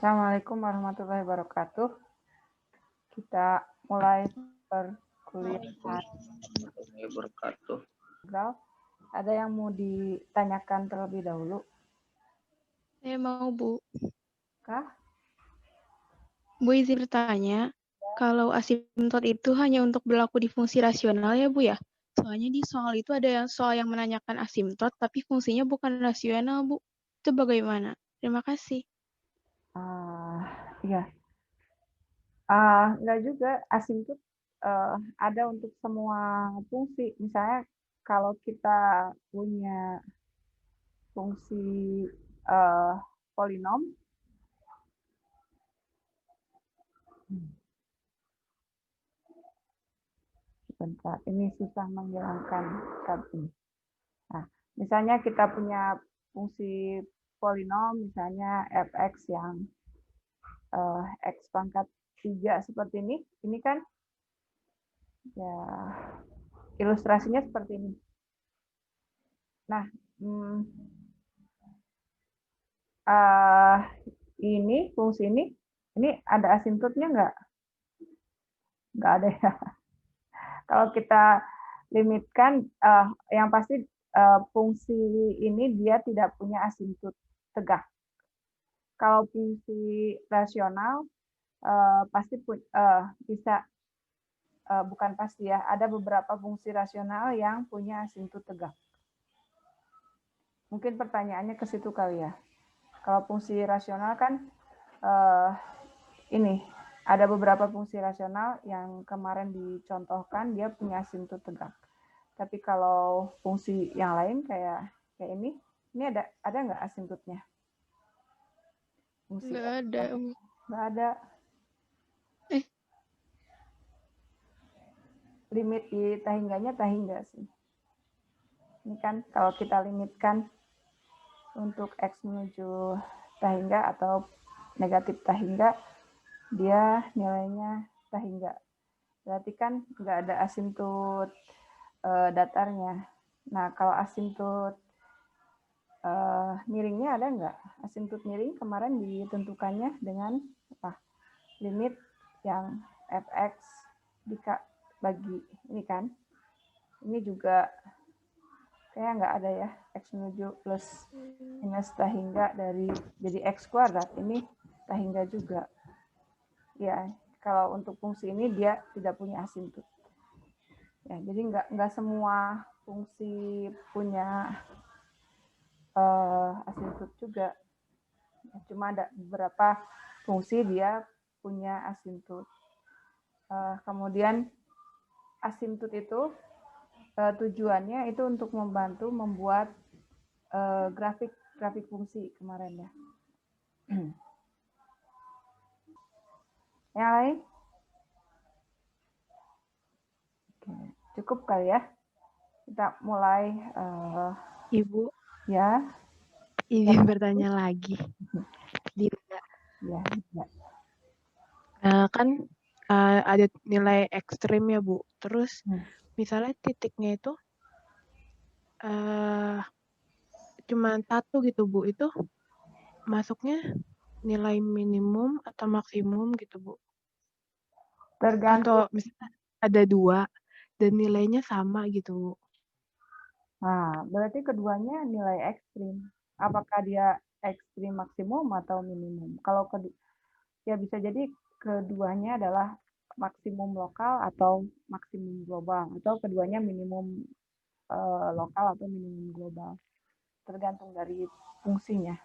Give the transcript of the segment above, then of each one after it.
Assalamualaikum warahmatullahi wabarakatuh. Kita mulai perkuliahan Warahmatullahi wabarakatuh. integral. Ada yang mau ditanyakan terlebih dahulu? Saya mau, Bu. Kah? Bu izin bertanya, kalau asimtot itu hanya untuk berlaku di fungsi rasional ya, Bu ya? Soalnya di soal itu ada soal yang menanyakan asimtot, tapi fungsinya bukan rasional, Bu. Itu bagaimana? Terima kasih. Iya. Enggak juga. Asimtot ada untuk semua fungsi. Misalnya kalau kita punya fungsi polinom, bentar, ini susah menghilangkan tab ini. Nah, misalnya kita punya fungsi polinom, misalnya fx yang x pangkat 3 seperti ini kan ya ilustrasinya seperti ini. Nah, ini fungsi ini ada asimtotnya nggak? Nggak ada ya. Kalau kita limitkan, yang pasti fungsi ini dia tidak punya asimtot tegak. Kalau fungsi rasional pasti bisa, bukan pasti ya, ada beberapa fungsi rasional yang punya asimtot tegak. Mungkin pertanyaannya ke situ kali ya. Kalau fungsi rasional kan ini ada beberapa fungsi rasional yang kemarin dicontohkan dia punya asimtot tegak. Tapi kalau fungsi yang lain kayak ini ada nggak asimtotnya? Nggak ada, Bu. Nggak ada. Limit di tahingganya tahingga sih. Ini kan kalau kita limitkan untuk X menuju tahingga atau negatif tahingga, dia nilainya tahingga. Berarti kan nggak ada asimtot datarnya. Nah, kalau asimtot miringnya ada nggak? Asimtot miring kemarin ditentukannya dengan apa? Limit yang fx bagi ini kan. Ini juga kayaknya nggak ada ya, x menuju plus minus tahingga dari jadi x kuadrat, ini tahingga juga. Ya, kalau untuk fungsi ini dia tidak punya asimtot. Ya, jadi nggak semua fungsi punya asimtot juga. Cuma ada beberapa fungsi dia punya asimtot. Kemudian asimtot itu tujuannya itu untuk membantu membuat grafik fungsi kemarin ya. Yang lain? Oke, cukup kali ya. Kita mulai. Ibu. Ya. Izin bertanya lagi. Ya. Kan ada nilai ekstrim ya, Bu. Terus misalnya titiknya itu cuma 1 gitu, Bu. Itu masuknya nilai minimum atau maksimum gitu, Bu? Tergantung. Atau misalnya ada 2 dan nilainya sama gitu, Bu. Nah, berarti keduanya nilai ekstrim. Apakah dia ekstrim maksimum atau minimum? Kalau ya bisa jadi keduanya adalah maksimum lokal atau maksimum global, atau keduanya minimum lokal atau minimum global. Tergantung dari fungsinya.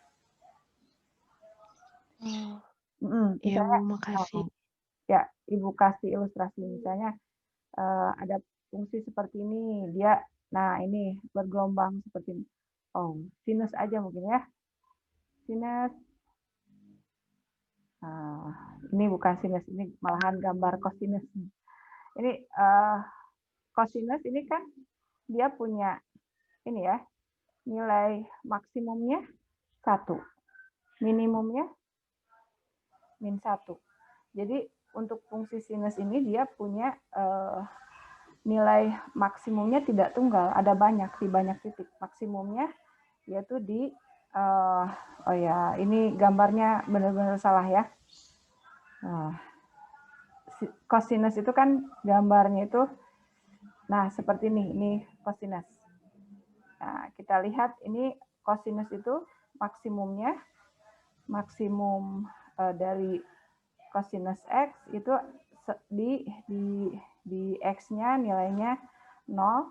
Iya, Bu, makasih. Ya, Ibu kasih ilustrasi misalnya ada fungsi seperti ini, dia, nah ini bergelombang seperti ini. Oh, sinus aja mungkin ya. Sinus. Ini bukan sinus, ini malahan gambar kosinus. Ini kosinus ini kan dia punya ini ya, nilai maksimumnya 1, minimumnya min 1. Jadi untuk fungsi sinus ini dia punya nilai maksimumnya tidak tunggal, ada banyak di banyak titik. Maksimumnya yaitu di oh ya, ini gambarnya benar-benar salah ya. Cosinus itu kan gambarnya itu, nah seperti ini cosinus. Nah, kita lihat ini cosinus itu maksimum dari cosinus X itu di X-nya nilainya 0,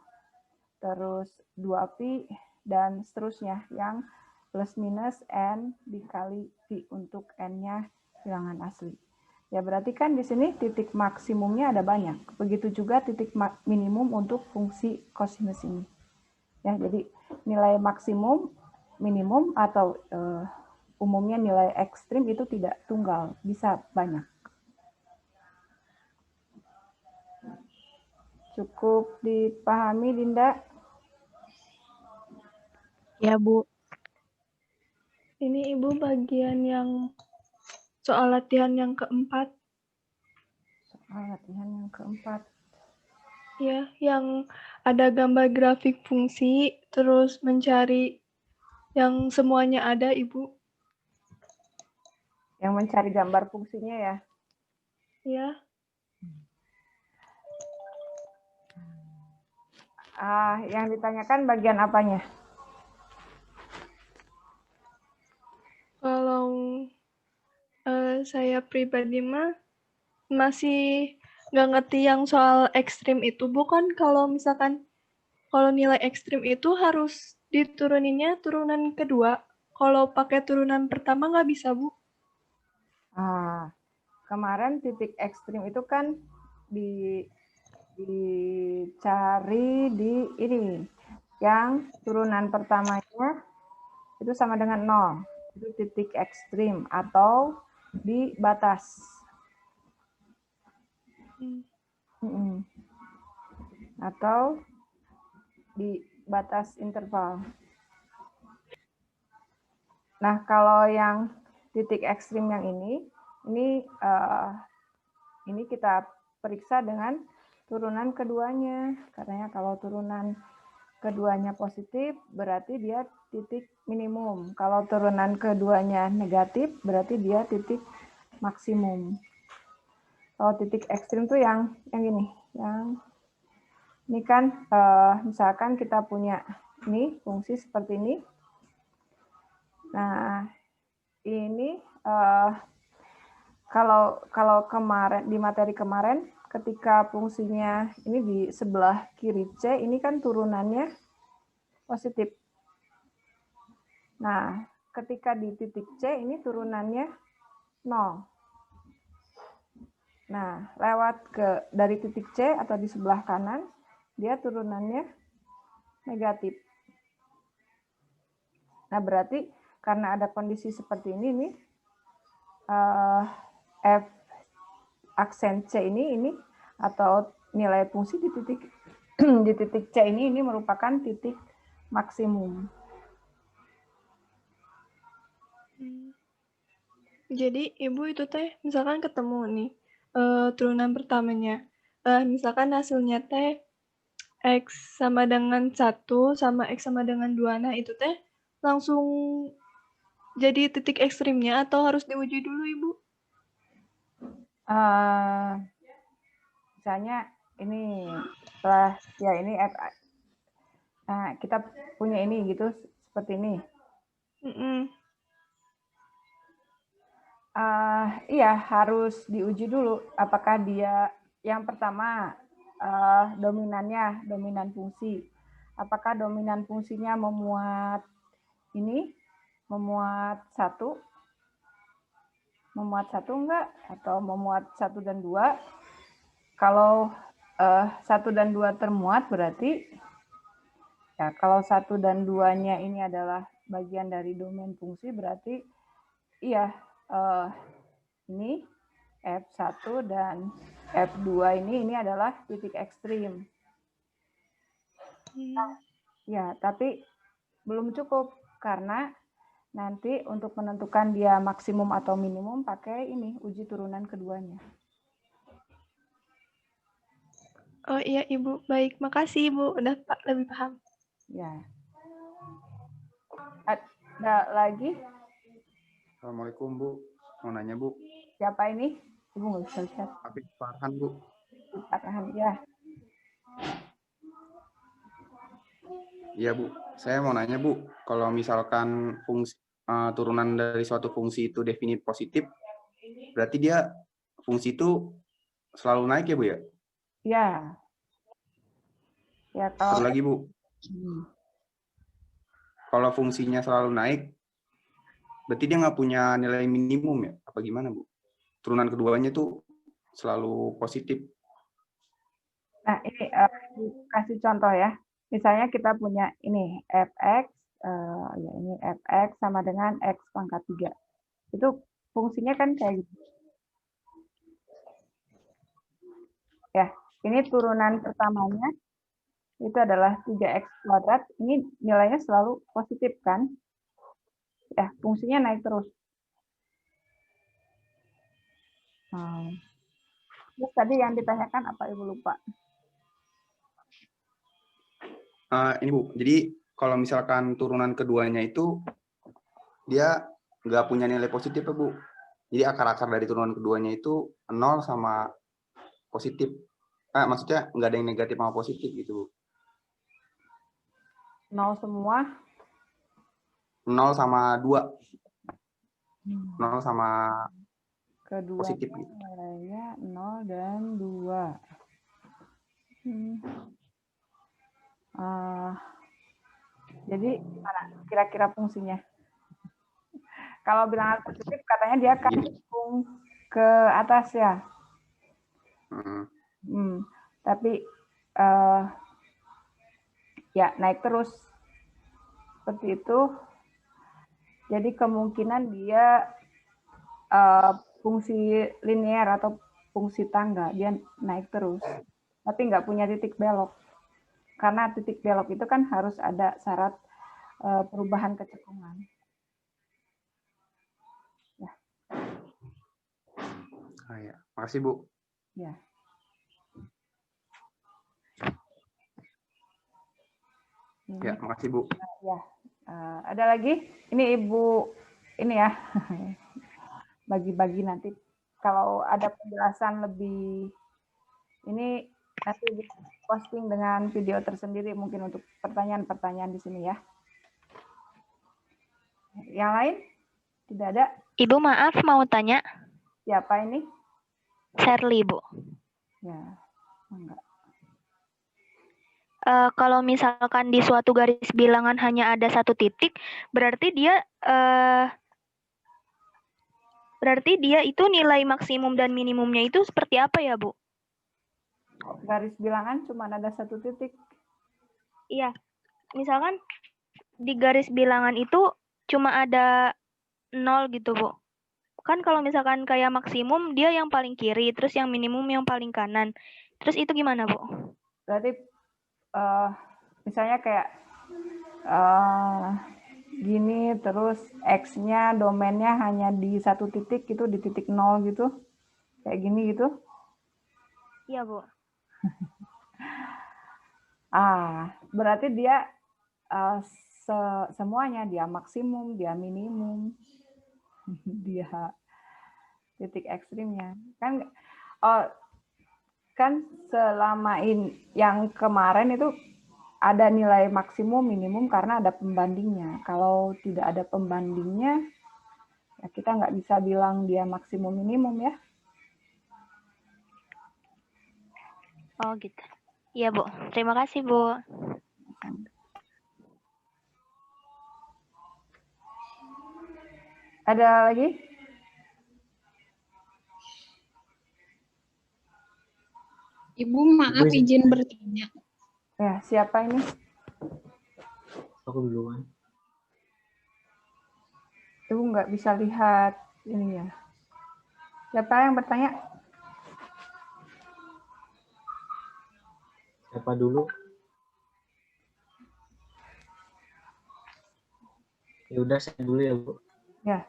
terus 2pi, dan seterusnya yang plus minus N dikali Pi untuk N-nya bilangan asli. Ya berarti kan di sini titik maksimumnya ada banyak. Begitu juga titik minimum untuk fungsi cosinus ini. Ya, jadi nilai maksimum, minimum, atau umumnya nilai ekstrim itu tidak tunggal, bisa banyak. Cukup dipahami, Dinda? Ya, Bu. Ini Ibu bagian yang soal latihan yang keempat. Soal latihan yang keempat. Ya, yang ada gambar grafik fungsi, terus mencari yang semuanya ada, Ibu. Yang mencari gambar fungsinya ya? Ya. Yang ditanyakan bagian apanya? Kalau saya pribadi mah masih nggak ngerti yang soal ekstrim itu. Bukan kalau misalkan kalau nilai ekstrim itu harus dituruninnya turunan kedua. Kalau pakai turunan pertama nggak bisa, Bu. Kemarin titik ekstrim itu kan dicari di ini. Yang turunan pertamanya itu sama dengan 0. Itu titik ekstrim atau di batas. Atau di batas interval. Nah, kalau yang titik ekstrim yang ini kita periksa dengan turunan keduanya. Karena kalau turunan keduanya positif, berarti dia titik minimum. Kalau turunan keduanya negatif, berarti dia titik maksimum. Kalau titik ekstrim tuh yang ini, ini kan misalkan kita punya ini fungsi seperti ini. Nah, ini kalau kemarin di materi kemarin ketika fungsinya ini di sebelah kiri C, ini kan turunannya positif. Nah, ketika di titik C ini turunannya 0. Nah, lewat dari titik C atau di sebelah kanan, dia turunannya negatif. Nah, berarti karena ada kondisi seperti ini nih, F aksen C ini atau nilai fungsi di titik C ini merupakan titik maksimum. Jadi Ibu itu teh misalkan ketemu nih turunan pertamanya. Misalkan hasilnya teh X sama dengan 1 sama X sama dengan 2. Nah, itu teh langsung jadi titik ekstrimnya atau harus diuji dulu, Ibu? Misalnya ini setelah ya ini kita punya ini gitu seperti ini. Iya, harus diuji dulu apakah dia yang pertama dominan fungsi. Apakah dominan fungsinya memuat satu enggak, atau memuat 1 dan 2. Kalau 1 dan 2 termuat berarti ya kalau 1 dan 2-nya ini adalah bagian dari domain fungsi, berarti iya ini F1 dan F2 ini adalah titik ekstrim. Ya, tapi belum cukup karena nanti untuk menentukan dia maksimum atau minimum pakai ini uji turunan keduanya. Oh iya Ibu, baik. Makasih Ibu, udah lebih paham. Ya. Ada lagi? Assalamualaikum Bu, mau nanya Bu. Siapa ini? Ibu nggak bisa lihat. Apik Farhan Bu. Farhan, ya. Iya Bu, saya mau nanya Bu, kalau misalkan fungsi turunan dari suatu fungsi itu definit positif, berarti dia fungsi itu selalu naik ya Bu ya? Ya. Ya kalau Satu lagi Bu, kalau fungsinya selalu naik, berarti dia nggak punya nilai minimum ya? Apa gimana Bu? Turunan keduanya itu selalu positif. Nah, ini kasih contoh ya. Misalnya kita punya ini fx, ya ini fx sama dengan x pangkat 3. Itu fungsinya kan kayak gitu. Ya, ini turunan pertamanya itu adalah 3x kuadrat. Ini nilainya selalu positif kan? Ya, fungsinya naik terus. Terus tadi yang ditanyakan apa Ibu lupa? Ini Bu, jadi kalau misalkan turunan keduanya itu dia nggak punya nilai positif ya Bu. Jadi akar-akar dari turunan keduanya itu 0 sama positif. Maksudnya nggak ada yang negatif sama positif gitu Bu. 0 semua? 0 sama 2. 0 sama Kedua positif gitu. Nilainya 0 dan 2. Jadi mana kira-kira fungsinya? Kalau bilangan positif katanya dia akan menghitung ke atas ya. Tapi ya naik terus seperti itu. Jadi kemungkinan dia fungsi linear atau fungsi tangga dia naik terus, tapi nggak punya titik belok. Karena titik belok itu kan harus ada syarat perubahan kecekungan. Ya. Ya. Makasih Bu. Ya. Ya, makasih Bu. Ya. Ada lagi? Ini Ibu ini ya. Bagi-bagi nanti kalau ada penjelasan lebih ini nanti posting dengan video tersendiri mungkin untuk pertanyaan-pertanyaan di sini ya. Yang lain? Tidak ada? Ibu maaf mau tanya. Siapa ini? Sherly, Bu. Ya, enggak. Kalau misalkan di suatu garis bilangan hanya ada satu titik, berarti dia itu nilai maksimum dan minimumnya itu seperti apa ya, Bu? Garis bilangan cuma ada satu titik. Iya, misalkan di garis bilangan itu cuma ada 0 gitu, Bu. Kan kalau misalkan kayak maksimum dia yang paling kiri, terus yang minimum yang paling kanan. Terus itu gimana, Bu? Berarti misalnya kayak gini, terus X-nya domainnya hanya di satu titik gitu, di titik 0 gitu. Kayak gini gitu. Iya, Bu. Berarti dia semuanya, dia maksimum, dia minimum, dia titik ekstrimnya. Kan selama ini yang kemarin itu ada nilai maksimum, minimum karena ada pembandingnya. Kalau tidak ada pembandingnya, ya kita nggak bisa bilang dia maksimum minimum ya. Oh gitu. Iya Bu. Terima kasih Bu. Ada lagi? Ibu maaf izin bertanya. Ya, siapa ini? Aku duluan. Ibu nggak bisa lihat ini ya. Siapa yang bertanya? Siapa dulu? Ya udah saya dulu ya Bu. Ya.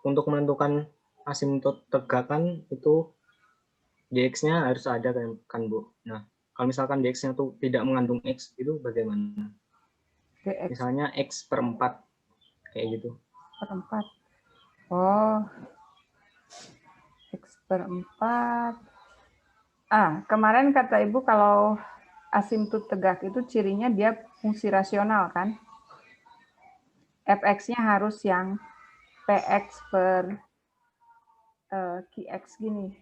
Untuk menentukan asimtot tegakan itu dx-nya harus ada kan Bu. Nah, kalau misalkan dx-nya tuh tidak mengandung x itu bagaimana? dx Misalnya X per 4. Kayak gitu. per 4. Oh, X per 4. Kemarin kata Ibu kalau asimptot tegak itu cirinya dia fungsi rasional kan? Fx-nya harus yang Px per Qx gini.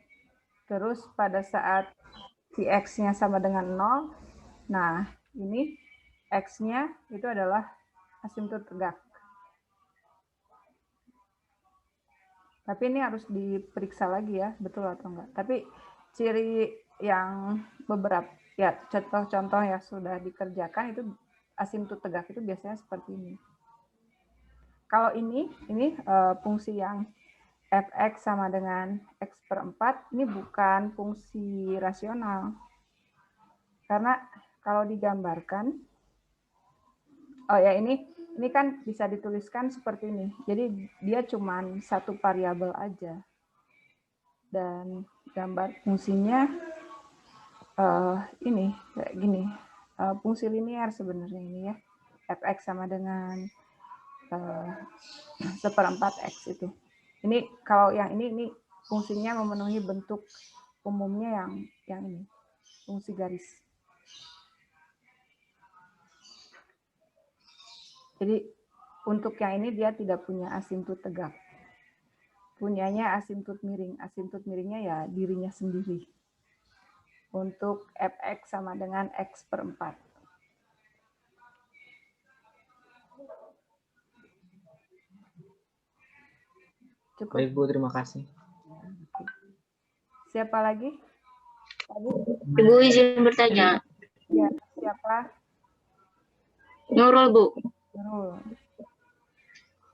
Terus pada saat Qx-nya sama dengan 0, nah ini X-nya itu adalah asimptot tegak. Tapi ini harus diperiksa lagi ya, betul atau enggak. Tapi ciri yang beberapa, ya contoh-contoh yang sudah dikerjakan itu asimptot tegak itu biasanya seperti ini. Kalau ini fungsi yang fx sama dengan x per 4, ini bukan fungsi rasional. Karena kalau digambarkan, ini kan bisa dituliskan seperti ini. Jadi dia cuma satu variabel aja. Dan gambar fungsinya ini kayak gini. Fungsi linear sebenarnya ini ya. Fx sama dengan seperempat x itu. Ini kalau yang ini fungsinya memenuhi bentuk umumnya yang ini, fungsi garis. Jadi untuk yang ini dia tidak punya asimptot tegak. Punyanya asimptot miring. Asimptot miringnya ya dirinya sendiri. Untuk fx sama dengan x per 4. Cukup. Baik, Bu, terima kasih. Siapa lagi? Ibu izin bertanya. Ya, siapa? Nurul, Bu. Nurul.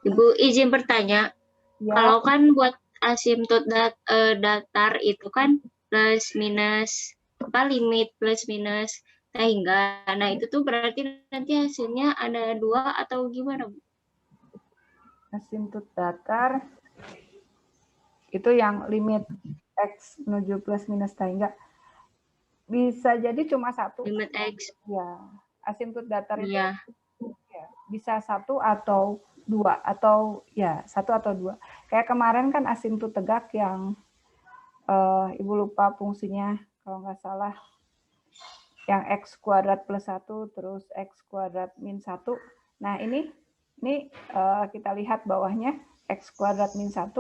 Ibu izin bertanya. Ya. Kalau kan buat asimptot datar itu kan plus minus limit plus minus sehingga. Nah, itu tuh berarti nanti hasilnya ada 2 atau gimana, Bu? Asimptot datar itu yang limit x menuju plus minus sehingga bisa jadi cuma satu. Limit x. Ya, asimptot datar itu ya, bisa 1 atau 2 atau ya 1 atau 2. Kayak kemarin kan asimptot tegak yang Ibu lupa fungsinya kalau nggak salah yang x kuadrat plus 1 terus x kuadrat min 1. Nah ini kita lihat bawahnya x kuadrat min 1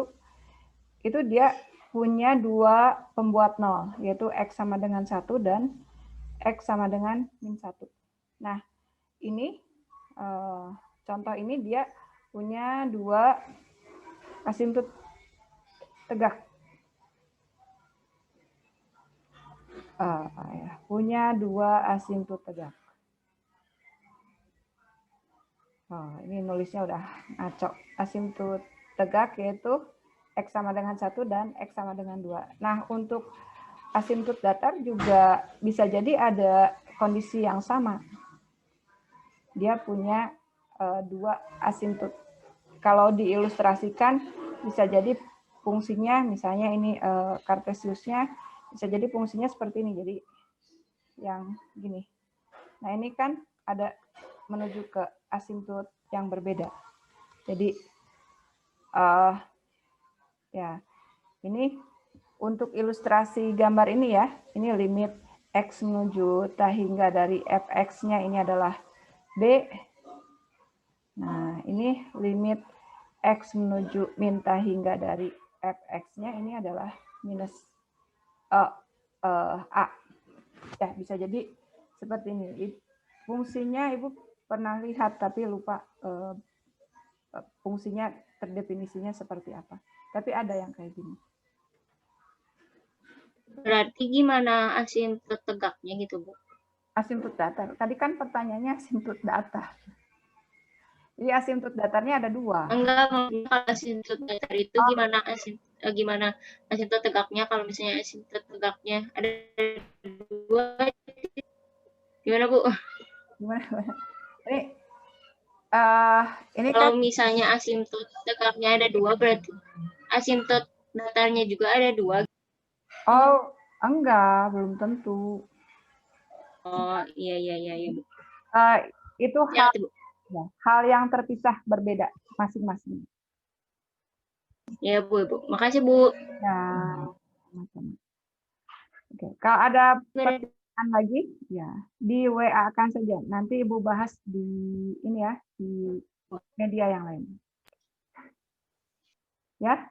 itu dia punya 2 pembuat 0, yaitu x sama dengan 1 dan x sama dengan min 1. Nah, ini contoh ini dia punya 2 asimptot tegak. Punya 2 asimptot tegak. Ini nulisnya udah ngaco. Asimptot tegak yaitu X sama dengan 1 dan X sama dengan 2. Nah, untuk asimptot datar juga bisa jadi ada kondisi yang sama. Dia punya 2 asimptot. Kalau diilustrasikan, bisa jadi fungsinya, misalnya ini Cartesiusnya, bisa jadi fungsinya seperti ini. Jadi, yang gini. Nah, ini kan ada menuju ke asimptot yang berbeda. Jadi, ya, ini untuk ilustrasi gambar ini ya, ini limit x menuju ta hingga dari fx-nya ini adalah b. Nah, ini limit x menuju min ta hingga dari fx-nya ini adalah minus a. Ya, bisa jadi seperti ini. Fungsinya Ibu pernah lihat tapi lupa fungsinya terdefinisinya seperti apa. Tapi ada yang kayak gini. Berarti gimana asimptot tegaknya gitu, Bu? Asimptot datar. Tadi kan pertanyaannya asimptot datar. Jadi asimptot datarnya ada 2. Enggak, kalau asimptot datar itu gimana asimptot tegaknya kalau misalnya asimptot tegaknya ada 2. Gimana, Bu? Gimana? Ini kalau kan misalnya asimptot tegaknya ada 2 berarti asimptot datarnya juga ada 2. Oh, enggak, belum tentu. Oh, iya, Bu. Itu Ya, Ya, hal yang terpisah berbeda masing-masing. Ya, Bu, Ibu. Makasih, Bu. Ya, macam. Oke, kalau ada pertanyaan lagi, ya di WA kan saja. Nanti Ibu bahas di ini ya, di media yang lain. Ya.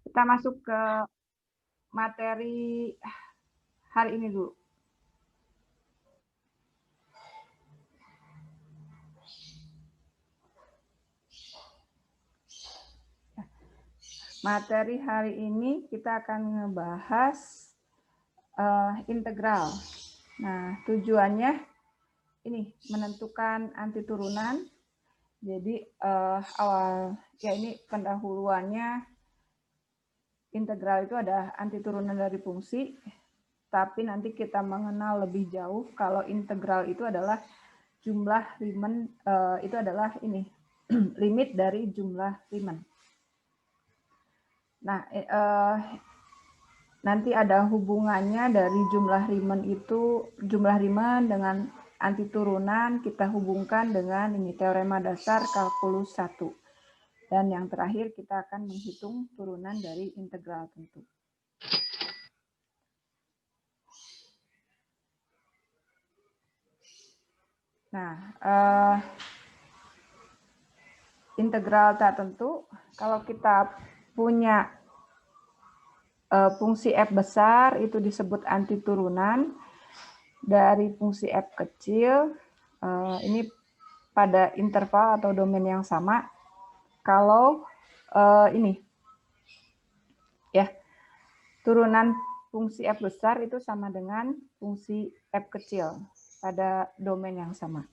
Kita masuk ke materi hari ini dulu. Materi hari ini kita akan ngebahas integral. Nah, tujuannya ini menentukan antiturunan. Jadi awal ya ini pendahuluannya integral itu ada antiturunan dari fungsi, tapi nanti kita mengenal lebih jauh kalau integral itu adalah jumlah Riemann itu adalah ini limit dari jumlah Riemann. Nah, nanti ada hubungannya dari jumlah Riemann dengan antiturunan, kita hubungkan dengan ini teorema dasar kalkulus 1. Dan yang terakhir kita akan menghitung turunan dari integral tentu. Nah, integral tak tentu, kalau kita punya fungsi f besar itu disebut antiturunan dari fungsi f kecil ini pada interval atau domain yang sama. Kalau ini ya turunan fungsi f besar itu sama dengan fungsi f kecil pada domain yang sama.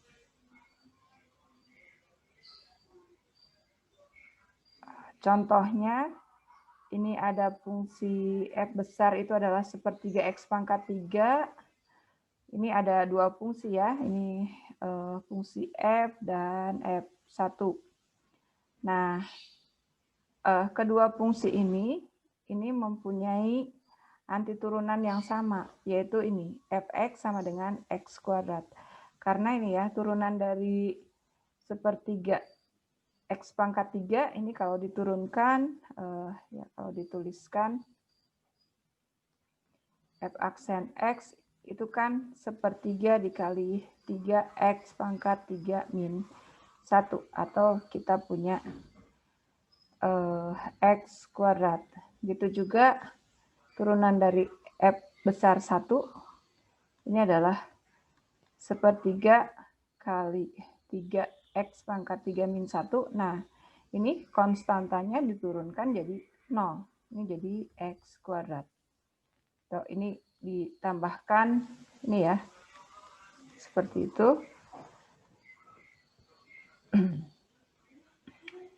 Contohnya ini ada fungsi f besar itu adalah sepertiga x pangkat 3. Ini ada dua fungsi ya, ini fungsi f dan f1. Nah, kedua fungsi ini mempunyai antiturunan yang sama, yaitu ini fx sama dengan x kuadrat. Karena ini ya turunan dari sepertiga x pangkat 3 ini kalau diturunkan ya kalau dituliskan f aksen x itu kan sepertiga dikali 3x pangkat 3 min 1 atau kita punya x kuadrat. Gitu juga turunan dari f besar 1 ini adalah sepertiga kali 3x pangkat 3 min 1. Nah, ini konstantanya diturunkan jadi 0. Ini jadi x kuadrat. Tuh, ini ditambahkan ini ya. Seperti itu.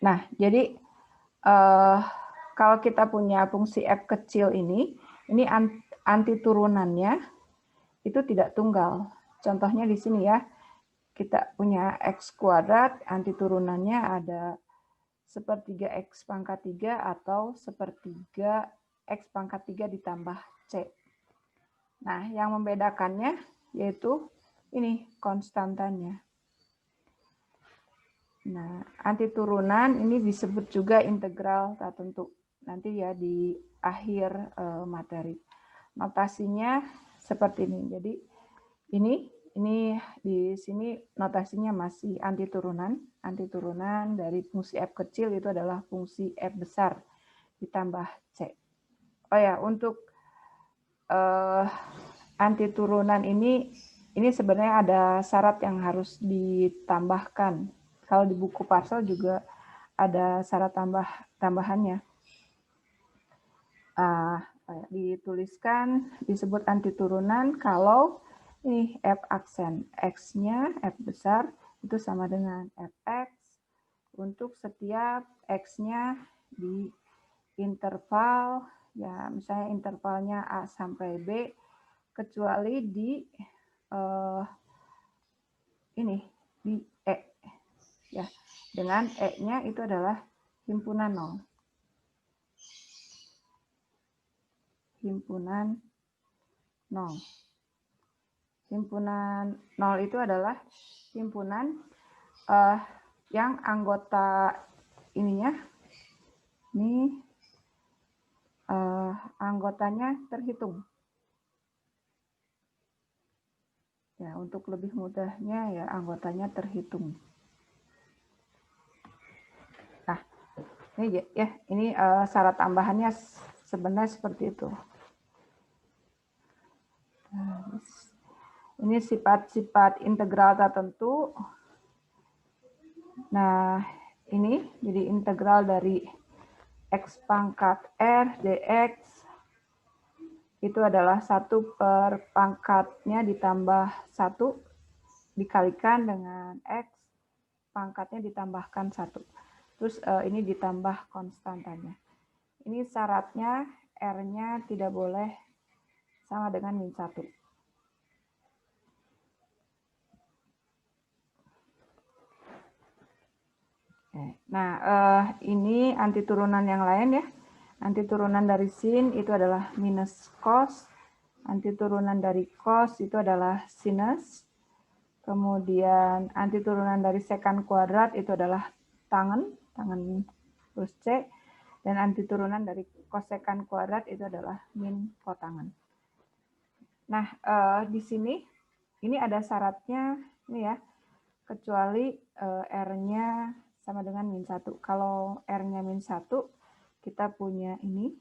Nah, jadi kalau kita punya fungsi f kecil ini antiturunannya itu tidak tunggal. Contohnya di sini ya. Kita punya x kuadrat, antiturunannya ada sepertiga x pangkat 3 atau sepertiga x pangkat 3 ditambah c. Nah, yang membedakannya yaitu ini konstantannya. Nah, antiturunan ini disebut juga integral tak tentu. Nanti ya di akhir materi. Notasinya seperti ini. Jadi ini di sini notasinya masih antiturunan. Antiturunan dari fungsi f kecil itu adalah fungsi f besar ditambah c. Oh ya, untuk antiturunan ini sebenarnya ada syarat yang harus ditambahkan. Kalau di buku Parsel juga ada syarat tambahannya. Dituliskan disebut antiturunan kalau ini f aksen x-nya, f besar, itu sama dengan fx untuk setiap x-nya di interval, ya misalnya intervalnya A sampai B, kecuali di ini, di E. Ya, dengan E-nya itu adalah himpunan 0. Himpunan 0. himpunan 0 itu adalah himpunan yang anggota ininya, ini anggotanya terhitung. Ya, untuk lebih mudahnya ya anggotanya terhitung. Nah, ini ya, ini syarat tambahannya sebenarnya seperti itu. Ini sifat-sifat integral tertentu. Nah, ini jadi integral dari x pangkat r dx itu adalah 1 per pangkatnya ditambah 1 dikalikan dengan x pangkatnya ditambahkan 1. Terus ini ditambah konstantanya. Ini syaratnya r-nya tidak boleh sama dengan min 1. Nah, ini antiturunan yang lain ya. Antiturunan dari sin itu adalah minus cos. Antiturunan dari cos itu adalah sinus. Kemudian antiturunan dari sekant kuadrat itu adalah tangen plus C. Dan antiturunan dari kosekant kuadrat itu adalah min kotangen. Nah, di sini ini ada syaratnya ini ya. Kecuali R-nya sama dengan min 1. Kalau R-nya min 1, kita punya ini,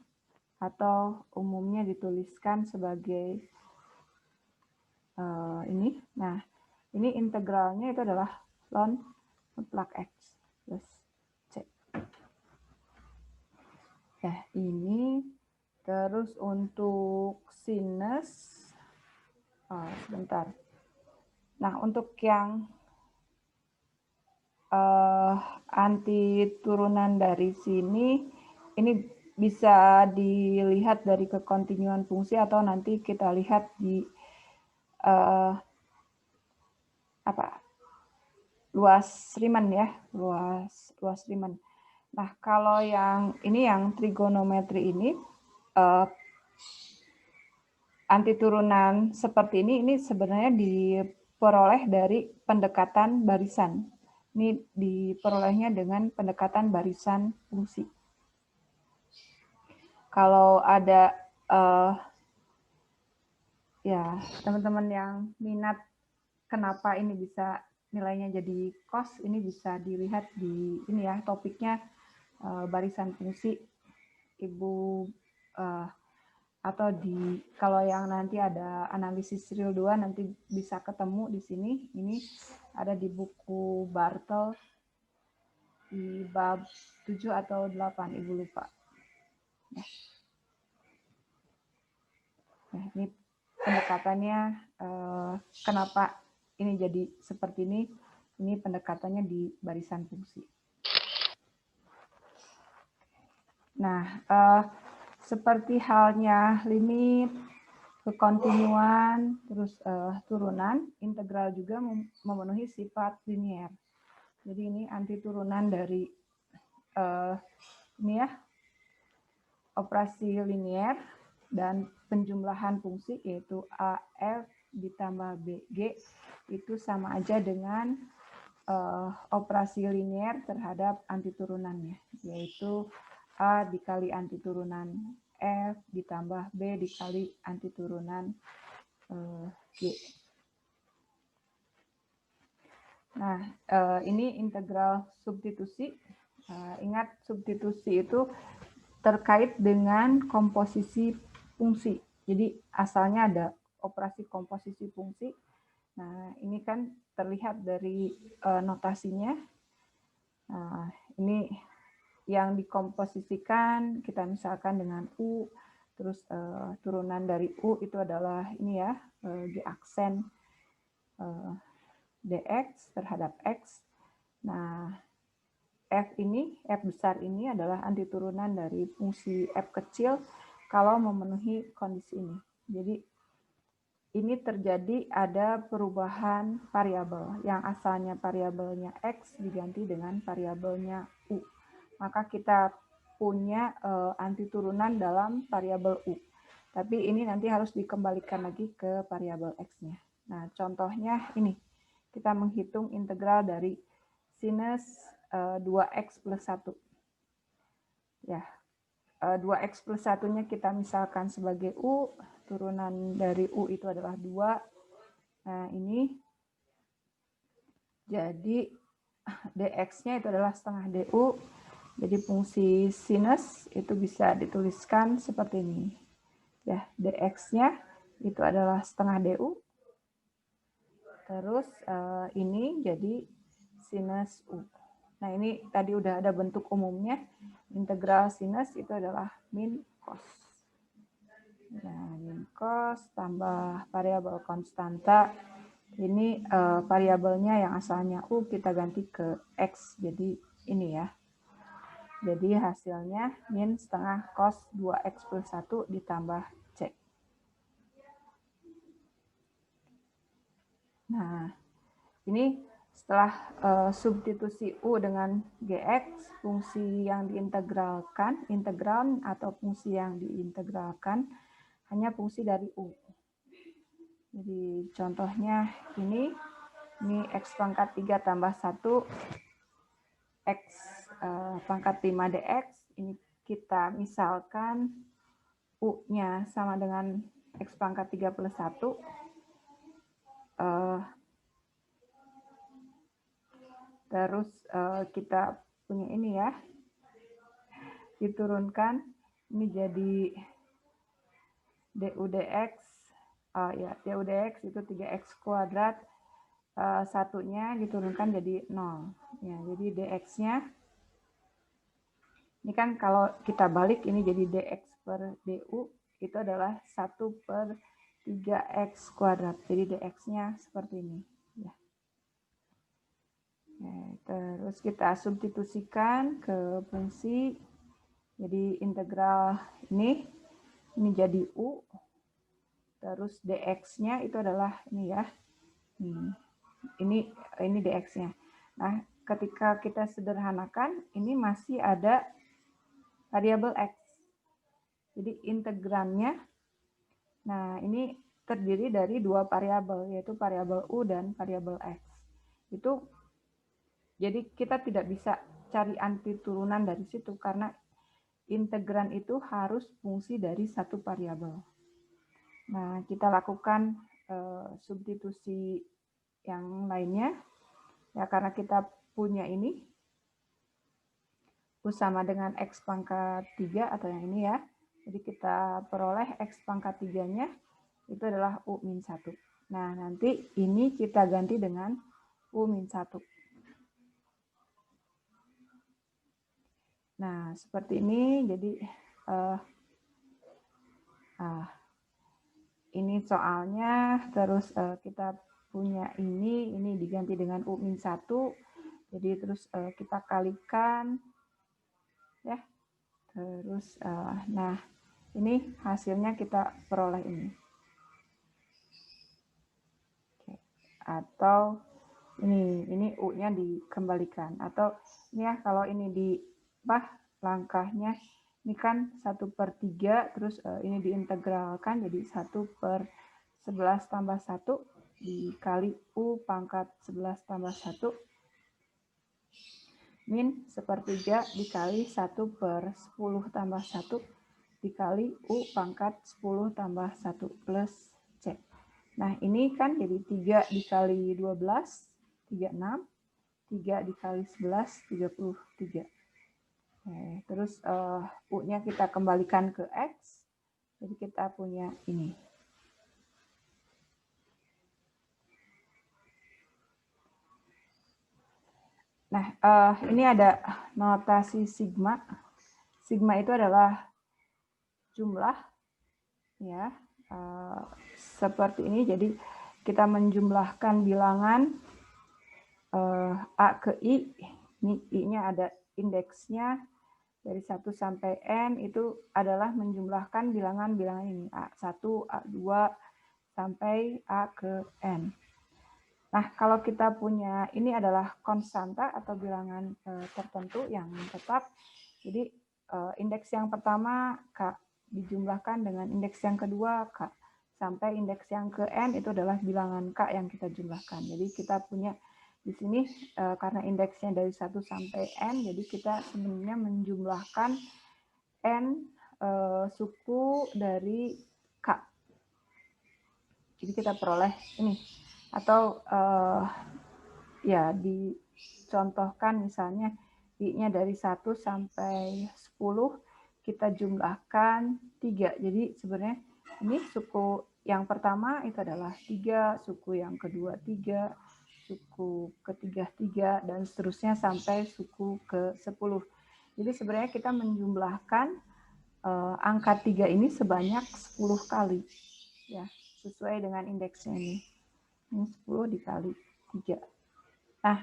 atau umumnya dituliskan sebagai ini. Nah, ini integralnya itu adalah ln mutlak X plus C. Ya, ini terus untuk sinus, sebentar. Nah, untuk yang antiturunan dari sini, ini bisa dilihat dari kekontinuan fungsi atau nanti kita lihat di luas Riemann ya, luas Riemann. Nah, kalau yang ini yang trigonometri ini antiturunan seperti ini sebenarnya diperoleh dari pendekatan barisan. Ini diperolehnya dengan pendekatan barisan fungsi. Kalau ada ya teman-teman yang minat kenapa ini bisa nilainya jadi cos, ini bisa dilihat di ini ya, topiknya barisan fungsi. Ibu atau di kalau yang nanti ada analisis real 2 nanti bisa ketemu di sini. Ini ada di buku Bartel di bab 7 atau 8, Ibu lupa. Nah, ini pendekatannya kenapa ini jadi seperti ini. Ini pendekatannya di barisan fungsi. Nah, seperti halnya limit, kekontinuan, terus turunan, integral juga memenuhi sifat linier. Jadi ini antiturunan dari ini ya, operasi linier dan penjumlahan fungsi yaitu AF ditambah BG itu sama aja dengan operasi linier terhadap antiturunannya, yaitu A dikali antiturunan F ditambah B dikali antiturunan G. Nah, ini integral substitusi. Ingat, substitusi itu terkait dengan komposisi fungsi. Jadi asalnya ada operasi komposisi fungsi. Nah, ini kan terlihat dari notasinya. Nah, ini yang dikomposisikan kita misalkan dengan U, terus turunan dari U itu adalah ini ya, G aksen dx terhadap X. Nah, F besar ini adalah antiturunan dari fungsi F kecil kalau memenuhi kondisi ini. Jadi ini terjadi ada perubahan variabel yang asalnya variabelnya X diganti dengan variabelnya U. Maka kita punya antiturunan dalam variabel U. Tapi ini nanti harus dikembalikan lagi ke variabel X-nya. Nah, contohnya ini. Kita menghitung integral dari sinus 2x plus 1. Ya, 2x plus 1-nya kita misalkan sebagai U, turunan dari U itu adalah 2. Nah, ini jadi dx-nya itu adalah setengah du. Jadi fungsi sinus itu bisa dituliskan seperti ini. Ya, dx-nya itu adalah setengah du. Terus ini jadi sinus U. Nah, ini tadi udah ada bentuk umumnya. Integral sinus itu adalah min cos. Nah, min cos tambah variabel konstanta. Ini variabelnya yang asalnya U kita ganti ke X. Jadi ini ya. Jadi hasilnya min setengah cos 2X plus 1 ditambah C. Nah, ini setelah substitusi U dengan GX, fungsi yang diintegralkan, integral atau fungsi yang diintegralkan hanya fungsi dari U. Jadi contohnya ini X pangkat 3 tambah 1, X pangkat 5 dx, ini kita misalkan U-nya sama dengan X pangkat 3 plus 1, terus kita punya ini ya, diturunkan, ini jadi du dx, ya du dx itu 3x kuadrat, satunya diturunkan jadi 0. Ya, jadi dx-nya, ini kan kalau kita balik ini jadi dx per du, itu adalah 1 per 3x kuadrat. Jadi dx-nya seperti ini. Ya. Terus kita substitusikan ke fungsi, jadi integral ini jadi u, terus dx-nya itu adalah ini ya, ini dx-nya. Nah, ketika kita sederhanakan, ini masih ada variabel x. Jadi integrannya, nah ini terdiri dari dua variabel, yaitu variabel u dan variabel x. Itu jadi kita tidak bisa cari anti turunan dari situ karena integran itu harus fungsi dari satu variabel. Nah, kita lakukan substitusi yang lainnya ya, karena kita punya ini U sama dengan X pangkat 3 atau yang ini ya. Jadi kita peroleh X pangkat 3-nya itu adalah U min 1. Nah, nanti ini kita ganti dengan U min 1. Nah, seperti ini. Jadi ini soalnya, terus kita punya ini diganti dengan U min 1. Jadi terus kita kalikan ya. Terus nah, ini hasilnya kita peroleh ini. Oke. Atau ini U-nya dikembalikan, atau ini ya, kalau ini langkahnya ini kan 1/3, terus ini diintegralkan jadi 1/11 tambah 1 dikali U pangkat 11 tambah 1 min 1/3 dikali 1/10 tambah 1 dikali U pangkat 10 tambah 1 plus C. Nah, ini kan jadi 3 dikali 12, 36, 3 dikali 11, 33. Oke, terus U-nya kita kembalikan ke X, jadi kita punya ini. Nah, ini ada notasi sigma. Sigma itu adalah jumlah, ya, seperti ini. Jadi kita menjumlahkan bilangan A ke I. Ini I-nya ada indeksnya. Dari 1 sampai N itu adalah menjumlahkan bilangan-bilangan ini. A1, A2, sampai A ke N. Nah, kalau kita punya, ini adalah konstanta atau bilangan tertentu yang tetap. Jadi, indeks yang pertama K dijumlahkan dengan indeks yang kedua K. sampai indeks yang ke N itu adalah bilangan K yang kita jumlahkan. Jadi kita punya di sini karena indeksnya dari 1 sampai N, jadi kita sebenarnya menjumlahkan N suku dari K. Jadi kita peroleh ini. Atau ya dicontohkan misalnya I-nya dari 1 sampai 10, kita jumlahkan 3. Jadi sebenarnya ini suku yang pertama itu adalah 3, suku yang kedua 3, suku ketiga 3, dan seterusnya sampai suku ke-10. Jadi sebenarnya kita menjumlahkan angka 3 ini sebanyak 10 kali. Ya, sesuai dengan indeksnya ini. Ini 10 dikali 3. Nah,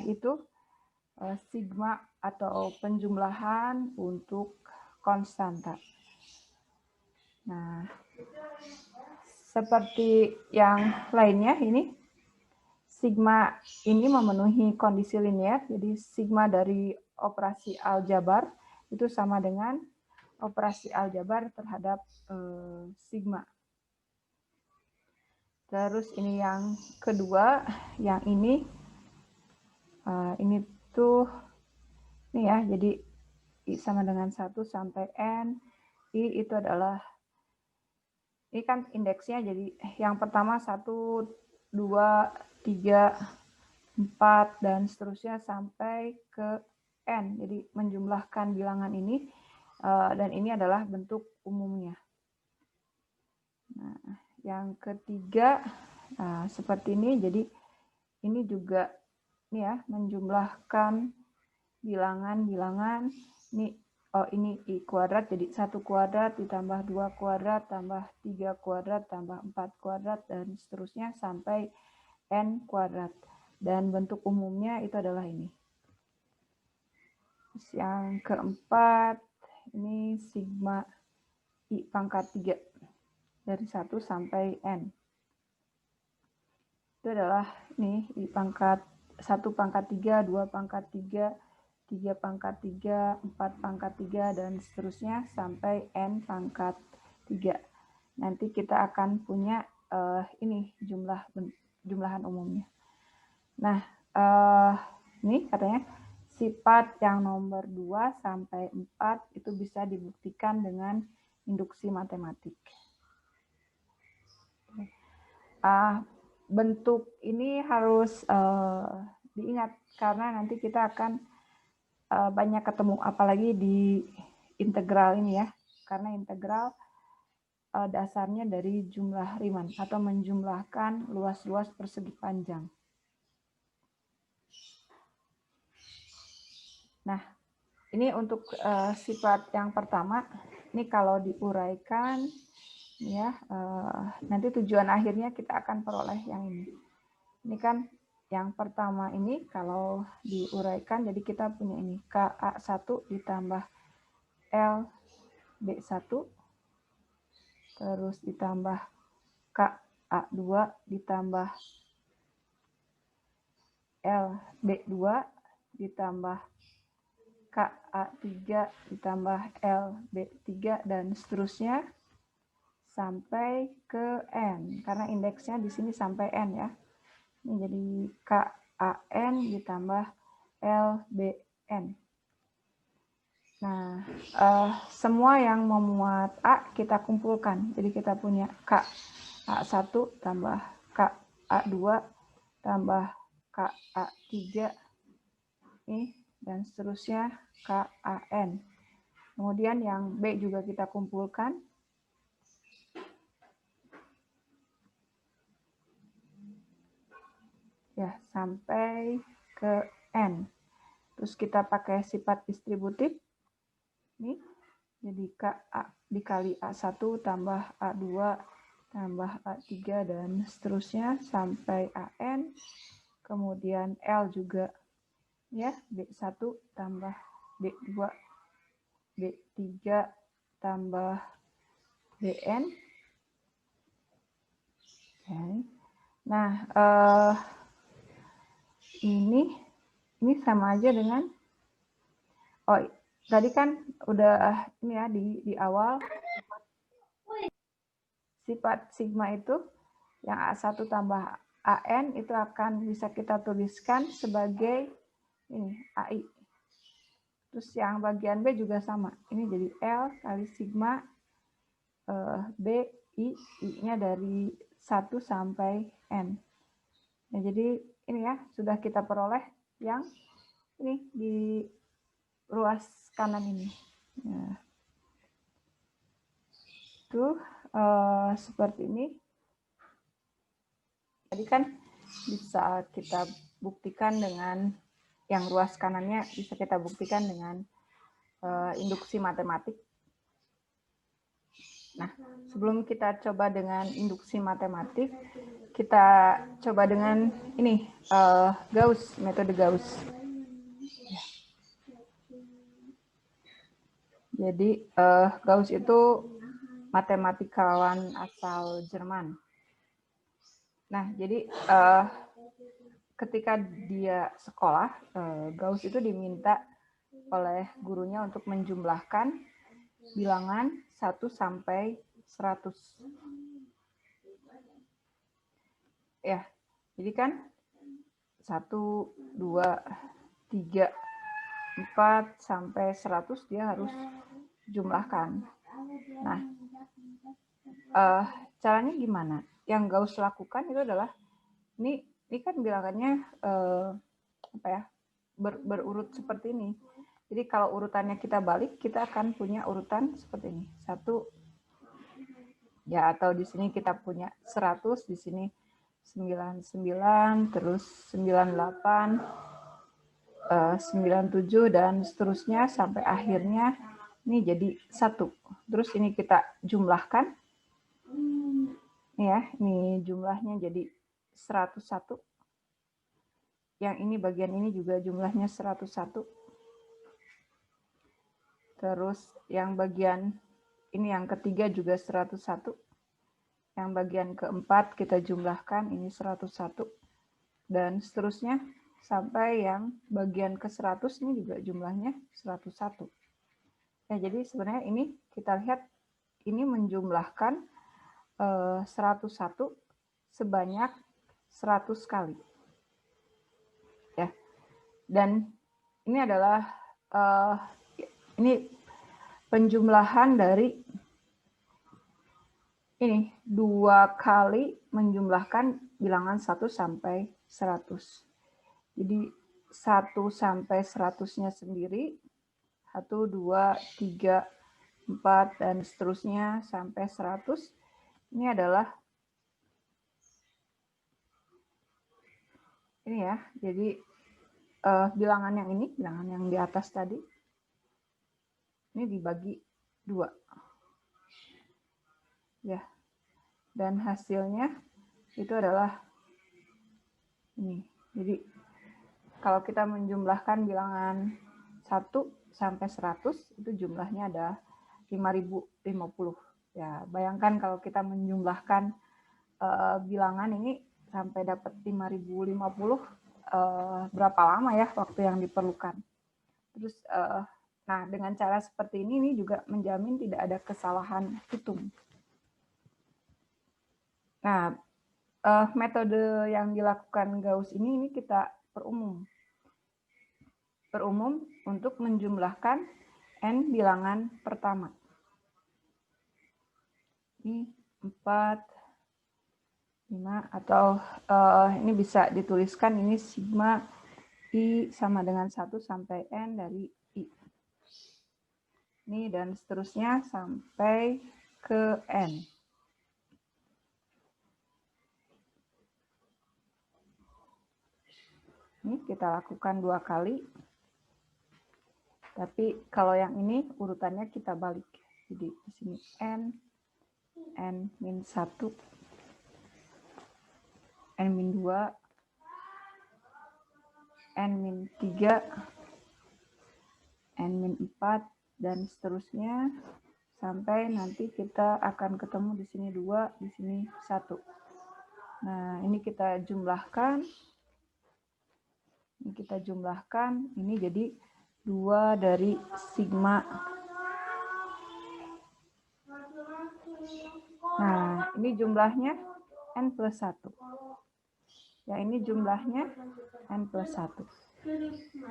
itu sigma atau penjumlahan untuk konstanta. Nah, seperti yang lainnya ini, sigma ini memenuhi kondisi linear, jadi sigma dari operasi aljabar itu sama dengan operasi aljabar terhadap sigma. Terus ini yang kedua, yang ini tuh ini ya, jadi I sama dengan 1 sampai N, I itu adalah, ini kan indeksnya, jadi yang pertama 1, 2, 3, 4, dan seterusnya sampai ke N. Jadi menjumlahkan bilangan ini, dan ini adalah bentuk umumnya. Nah, yang ketiga, seperti ini, jadi ini juga ini ya, menjumlahkan bilangan-bilangan, ini I kuadrat, jadi 1 kuadrat ditambah 2 kuadrat, tambah 3 kuadrat, tambah 4 kuadrat, dan seterusnya sampai N kuadrat. Dan bentuk umumnya itu adalah ini. Terus yang keempat, ini sigma I pangkat 3 dari 1 sampai N. Itu adalah ini I pangkat 1 pangkat 3, 2 pangkat 3, 3 pangkat 3, 4 pangkat 3, dan seterusnya sampai N pangkat 3. Nanti kita akan punya ini jumlahan umumnya. Nah, ini katanya sifat yang nomor 2 sampai 4 itu bisa dibuktikan dengan induksi matematik. Bentuk ini harus diingat karena nanti kita akan banyak ketemu, apalagi di integral ini ya, karena integral dasarnya dari jumlah Riemann atau menjumlahkan luas-luas persegi panjang. Nah, ini untuk sifat yang pertama, ini kalau diuraikan ya, nanti tujuan akhirnya kita akan peroleh yang ini. Ini kan yang pertama ini kalau diuraikan, jadi kita punya ini KA1 ditambah LB1, terus ditambah KA2 ditambah LB2 ditambah KA3 ditambah LB3 dan seterusnya sampai ke N, karena indeksnya di sini sampai N ya. Ini jadi KAN ditambah LBN. Nah, semua yang memuat A kita kumpulkan. Jadi kita punya KA1 tambah KA2 tambah KA3 ini, dan seterusnya KAN. Kemudian yang B juga kita kumpulkan. Ya, sampai ke N. Terus kita pakai sifat distributif. Nih, jadi KA dikali A1 tambah A2 tambah A3 dan seterusnya sampai AN. Kemudian L juga ya, B1 tambah B2 B3 tambah BN. Okay. Nah, ini sama aja dengan, tadi kan udah ini ya di awal sifat sigma itu yang A1 tambah AN itu akan bisa kita tuliskan sebagai ini AI. Terus yang bagian B juga sama. Ini jadi L kali sigma B I, I-nya dari 1 sampai N. Nah, jadi ini ya, sudah kita peroleh yang ini di ruas kanan ini. Nah, itu seperti ini. Jadi kan bisa kita buktikan dengan yang ruas kanannya bisa kita buktikan dengan induksi matematik. Nah, sebelum kita coba dengan induksi matematik, kita coba dengan ini Gauss, metode Gauss. Jadi Gauss itu matematikawan asal Jerman. Nah, jadi ketika dia sekolah, Gauss itu diminta oleh gurunya untuk menjumlahkan bilangan 1 sampai 100. Ya, jadi kan 1, 2, 3, 4 sampai 100 dia harus jumlahkan. Nah, caranya gimana? Yang Gauss lakukan itu adalah ini kan bilangannya apa ya, berurut seperti ini. Jadi kalau urutannya kita balik, kita akan punya urutan seperti ini. 1, ya, atau di sini kita punya 100, di sini 99, terus 98, 97, dan seterusnya sampai akhirnya ini jadi 1. Terus ini kita jumlahkan. Ini ya, ini jumlahnya jadi 101. Yang ini bagian ini juga jumlahnya 101. Terus yang bagian ini yang ketiga juga 101. Yang bagian keempat kita jumlahkan ini 101. Dan seterusnya sampai yang bagian ke-100 ini juga jumlahnya 101. Ya, jadi sebenarnya ini kita lihat ini menjumlahkan 101 sebanyak 100 kali. Ya. Dan ini adalah ini penjumlahan dari ini 2 kali menjumlahkan bilangan 1 sampai 100. Jadi 1 sampai 100-nya sendiri 1, 2, 3, 4 dan seterusnya sampai 100. Ini adalah ini ya. Jadi bilangan yang ini, bilangan yang di atas tadi ini dibagi 2. Ya. Dan hasilnya itu adalah ini. Jadi kalau kita menjumlahkan bilangan 1 sampai 100 itu jumlahnya ada 5050. Ya, bayangkan kalau kita menjumlahkan bilangan ini sampai dapat 5050 berapa lama ya waktu yang diperlukan. Terus nah, dengan cara seperti ini juga menjamin tidak ada kesalahan hitung. Nah, metode yang dilakukan Gauss ini kita perumum. Perumum untuk menjumlahkan n bilangan pertama. Ini 4, 5, atau ini bisa dituliskan ini sigma I sama dengan 1 sampai n dari I. Ini dan seterusnya sampai ke n. Ini kita lakukan 2 kali. Tapi kalau yang ini urutannya kita balik. Jadi di sini n-1, n-2, n-3, n-4, dan seterusnya sampai nanti kita akan ketemu di sini 2, di sini 1. Nah, ini kita jumlahkan. Ini kita jumlahkan, ini jadi 2 dari sigma Nah, ini jumlahnya N plus 1. Ya, ini jumlahnya N plus 1.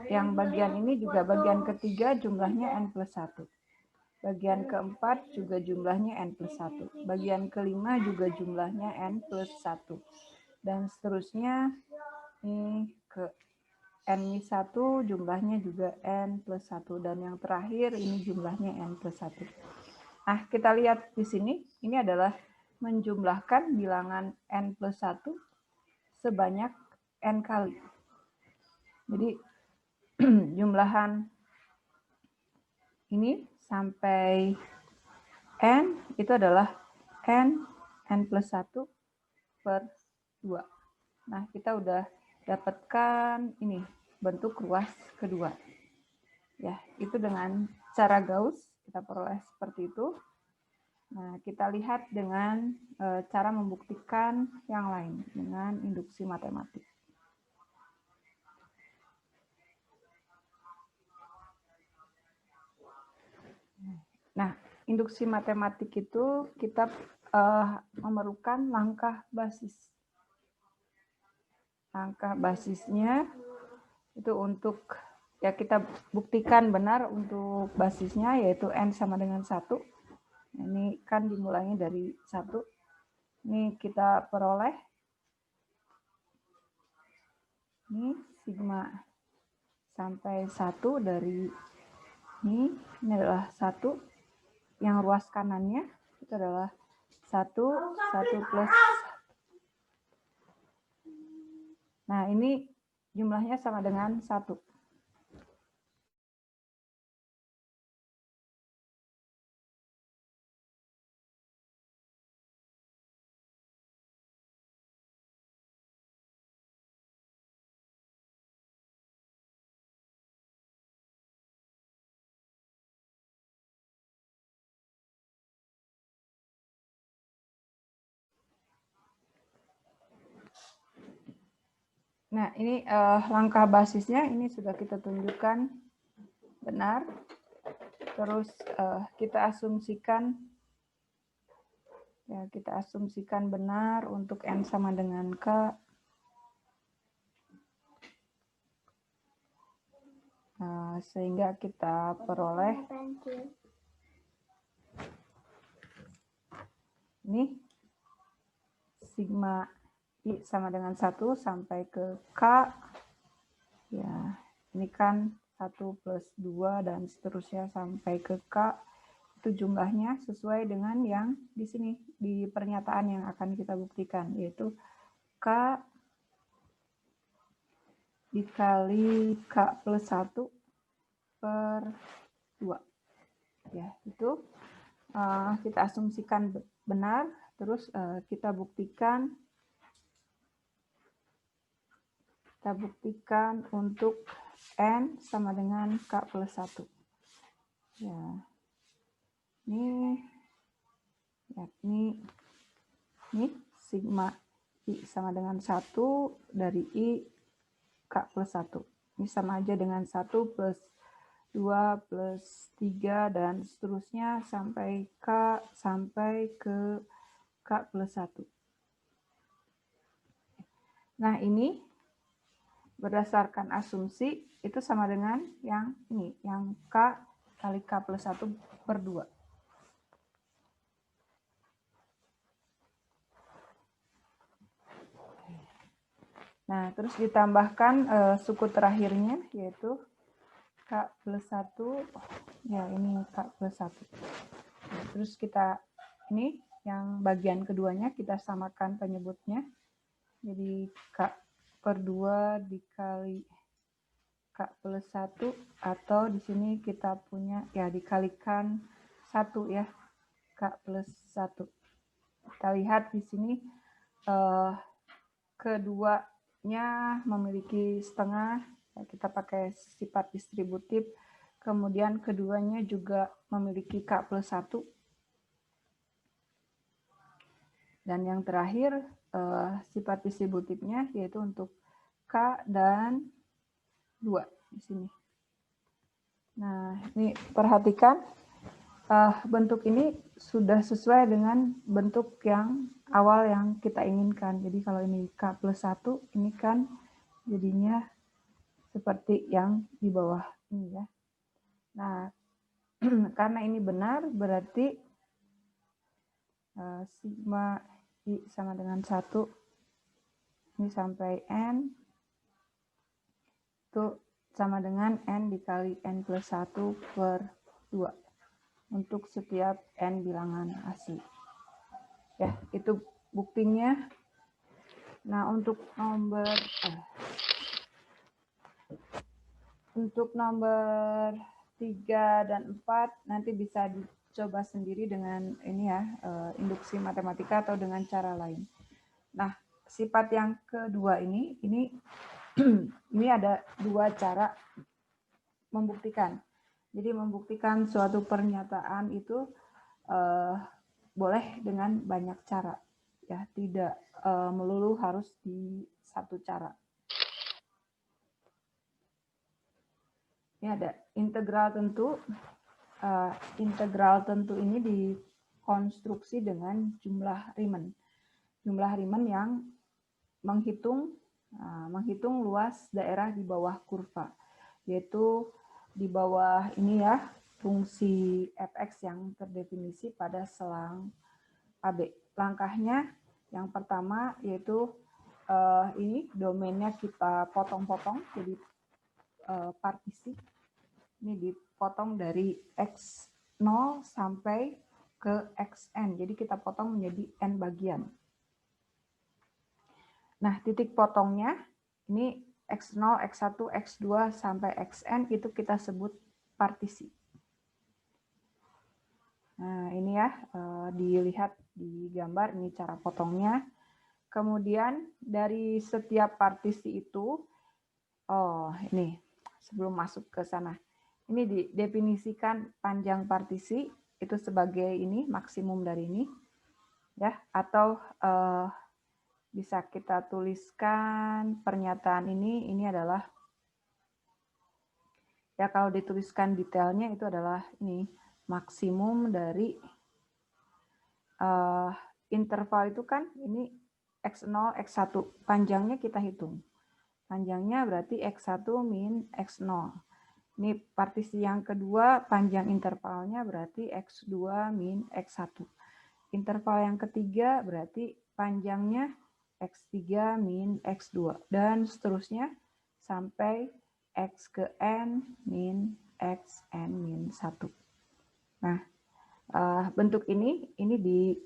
Yang bagian ini juga bagian ketiga jumlahnya N plus 1. Bagian keempat juga jumlahnya N plus 1. Bagian kelima juga jumlahnya N plus 1. Dan seterusnya ini ke N-1 jumlahnya juga N plus 1. Dan yang terakhir ini jumlahnya N plus 1. Nah, kita lihat di sini, ini adalah menjumlahkan bilangan N plus 1 sebanyak N kali. Jadi, jumlahan ini sampai N itu adalah N plus 1 per 2. Nah, kita udah dapatkan ini, bentuk ruas kedua. Ya, itu dengan cara Gauss kita peroleh seperti itu. Nah, kita lihat dengan cara membuktikan yang lain dengan induksi matematik. Nah, induksi matematik itu kita memerlukan langkah basis. Langkah basisnya itu untuk, ya kita buktikan benar untuk basisnya, yaitu N sama dengan 1. Ini kan dimulainya dari 1. Ini kita peroleh. Ini sigma sampai 1 dari ini adalah 1. Yang ruas kanannya itu adalah 1 plus. Nah, ini jumlahnya sama dengan 1. Nah, ini langkah basisnya ini sudah kita tunjukkan benar. Terus kita asumsikan, ya kita asumsikan benar untuk N sama dengan K. Sehingga kita peroleh ini sigma I sama dengan 1 sampai ke K. Ya, ini kan 1 plus 2 dan seterusnya sampai ke K. Itu jumlahnya sesuai dengan yang di sini, di pernyataan yang akan kita buktikan, yaitu K dikali K plus 1 per 2. Ya, itu kita asumsikan benar, terus kita buktikan untuk N sama dengan K plus 1. Ya. Ini sigma I sama dengan 1 dari I K plus 1. Ini sama aja dengan 1 plus 2 plus 3 dan seterusnya sampai K sampai ke K plus 1. Nah, ini berdasarkan asumsi itu sama dengan yang ini, yang K kali K plus 1 per 2. Nah, terus ditambahkan suku terakhirnya, yaitu K plus 1, ya ini K plus 1. Nah, terus kita, ini yang bagian keduanya kita samakan penyebutnya. Jadi K per 2 dikali K plus 1, atau di sini kita punya, ya dikalikan 1 ya, K plus 1. Kita lihat di sini keduanya memiliki setengah, ya, kita pakai sifat distributif, kemudian keduanya juga memiliki K plus 1. Dan yang terakhir, sifat distributifnya yaitu untuk K dan 2 di sini. Nah, ini perhatikan bentuk ini sudah sesuai dengan bentuk yang awal yang kita inginkan. Jadi kalau ini K+1, ini kan jadinya seperti yang di bawah ini ya. Nah, karena ini benar, berarti sigma I sama dengan 1, ini sampai N, itu sama dengan N dikali N+1 per 2 untuk setiap N bilangan asli. Ya, itu buktinya. Nah, untuk nomor 3 dan 4 nanti bisa dicoba sendiri dengan ini ya, induksi matematika atau dengan cara lain. Nah, sifat yang kedua ini ini ada dua cara membuktikan. Jadi membuktikan suatu pernyataan itu boleh dengan banyak cara, ya, tidak melulu harus di satu cara. Ini ada integral tentu. Integral tentu ini dikonstruksi dengan jumlah Riemann. Jumlah Riemann yang menghitung luas daerah di bawah kurva, yaitu di bawah ini ya, fungsi fx yang terdefinisi pada selang AB. Langkahnya yang pertama yaitu ini domainnya kita potong-potong, jadi partisi. Ini dipotong dari x0 sampai ke xn. Jadi kita potong menjadi n bagian. Nah, titik potongnya ini x0, x1, x2 sampai xn itu kita sebut partisi. Nah, ini ya, dilihat di gambar, ini cara potongnya. Kemudian dari setiap partisi itu, ini sebelum masuk ke sana, ini didefinisikan panjang partisi itu sebagai ini maksimum dari ini, ya, atau bisa kita tuliskan pernyataan ini adalah, ya kalau dituliskan detailnya itu adalah ini maksimum dari interval itu kan ini x0, x1. Panjangnya kita hitung. Panjangnya berarti x1 min x0. Ini partisi yang kedua, panjang intervalnya berarti x2 min x1. Interval yang ketiga berarti panjangnya x3 min x2. Dan seterusnya sampai x ke n min xn min 1. Nah, bentuk ini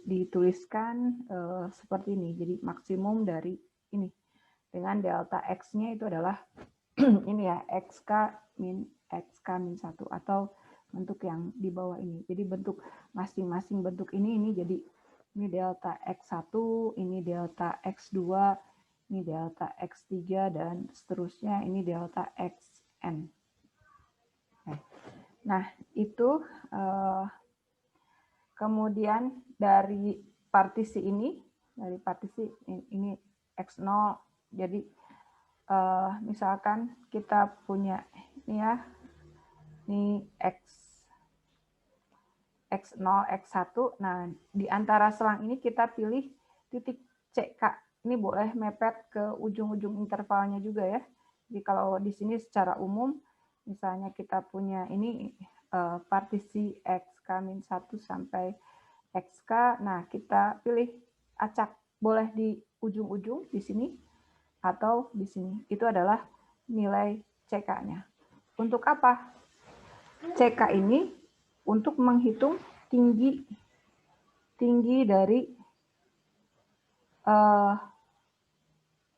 dituliskan seperti ini. Jadi maksimum dari ini. Dengan delta x-nya itu adalah ini ya, xk min 1 atau bentuk yang di bawah ini. Jadi bentuk masing-masing bentuk ini jadi ini delta x1, ini delta x2, ini delta x3 dan seterusnya ini delta xn. Nah, itu kemudian dari partisi ini ini x0, jadi misalkan kita punya ini ya, ini x0, x1. Nah, di antara selang ini kita pilih titik CK. Ini boleh mepet ke ujung-ujung intervalnya juga ya. Jadi kalau di sini secara umum, misalnya kita punya ini partisi xk-1 sampai xk. Nah, kita pilih acak. Boleh di ujung-ujung di sini atau di sini. Itu adalah nilai CK-nya. Untuk apa? CK ini untuk menghitung tinggi dari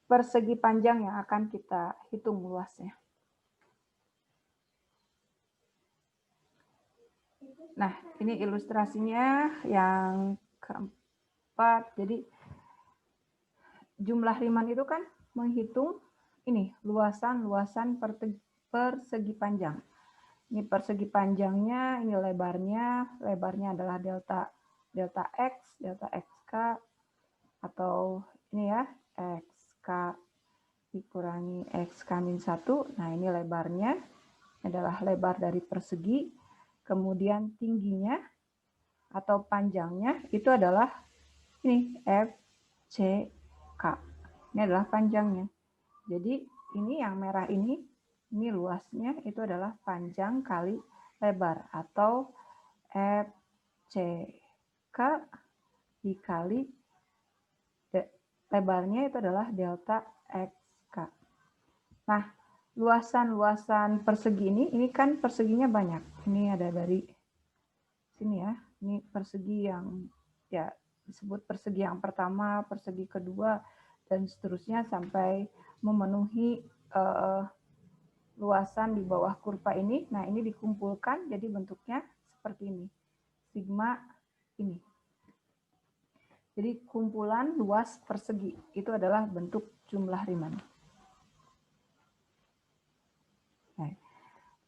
persegi panjang yang akan kita hitung luasnya. Nah, ini ilustrasinya yang keempat. Jadi jumlah Riemann itu kan menghitung ini luasan persegi panjang. Ini persegi panjangnya, ini lebarnya adalah delta x, delta xk, atau ini ya, xk dikurangi xk-1. Nah, ini lebarnya adalah lebar dari persegi. Kemudian tingginya atau panjangnya itu adalah ini F, C, K. Ini adalah panjangnya. Jadi ini yang merah ini luasnya itu adalah panjang kali lebar atau F, C, K dikali lebarnya itu adalah delta X, K. Nah, luasan-luasan persegi ini kan perseginya banyak. Ini ada dari sini ya. Ini persegi yang ya disebut persegi yang pertama, persegi kedua, dan seterusnya sampai memenuhi luasan di bawah kurva ini. Nah, ini dikumpulkan jadi bentuknya seperti ini. Sigma ini. Jadi kumpulan luas persegi itu adalah bentuk jumlah Riemann.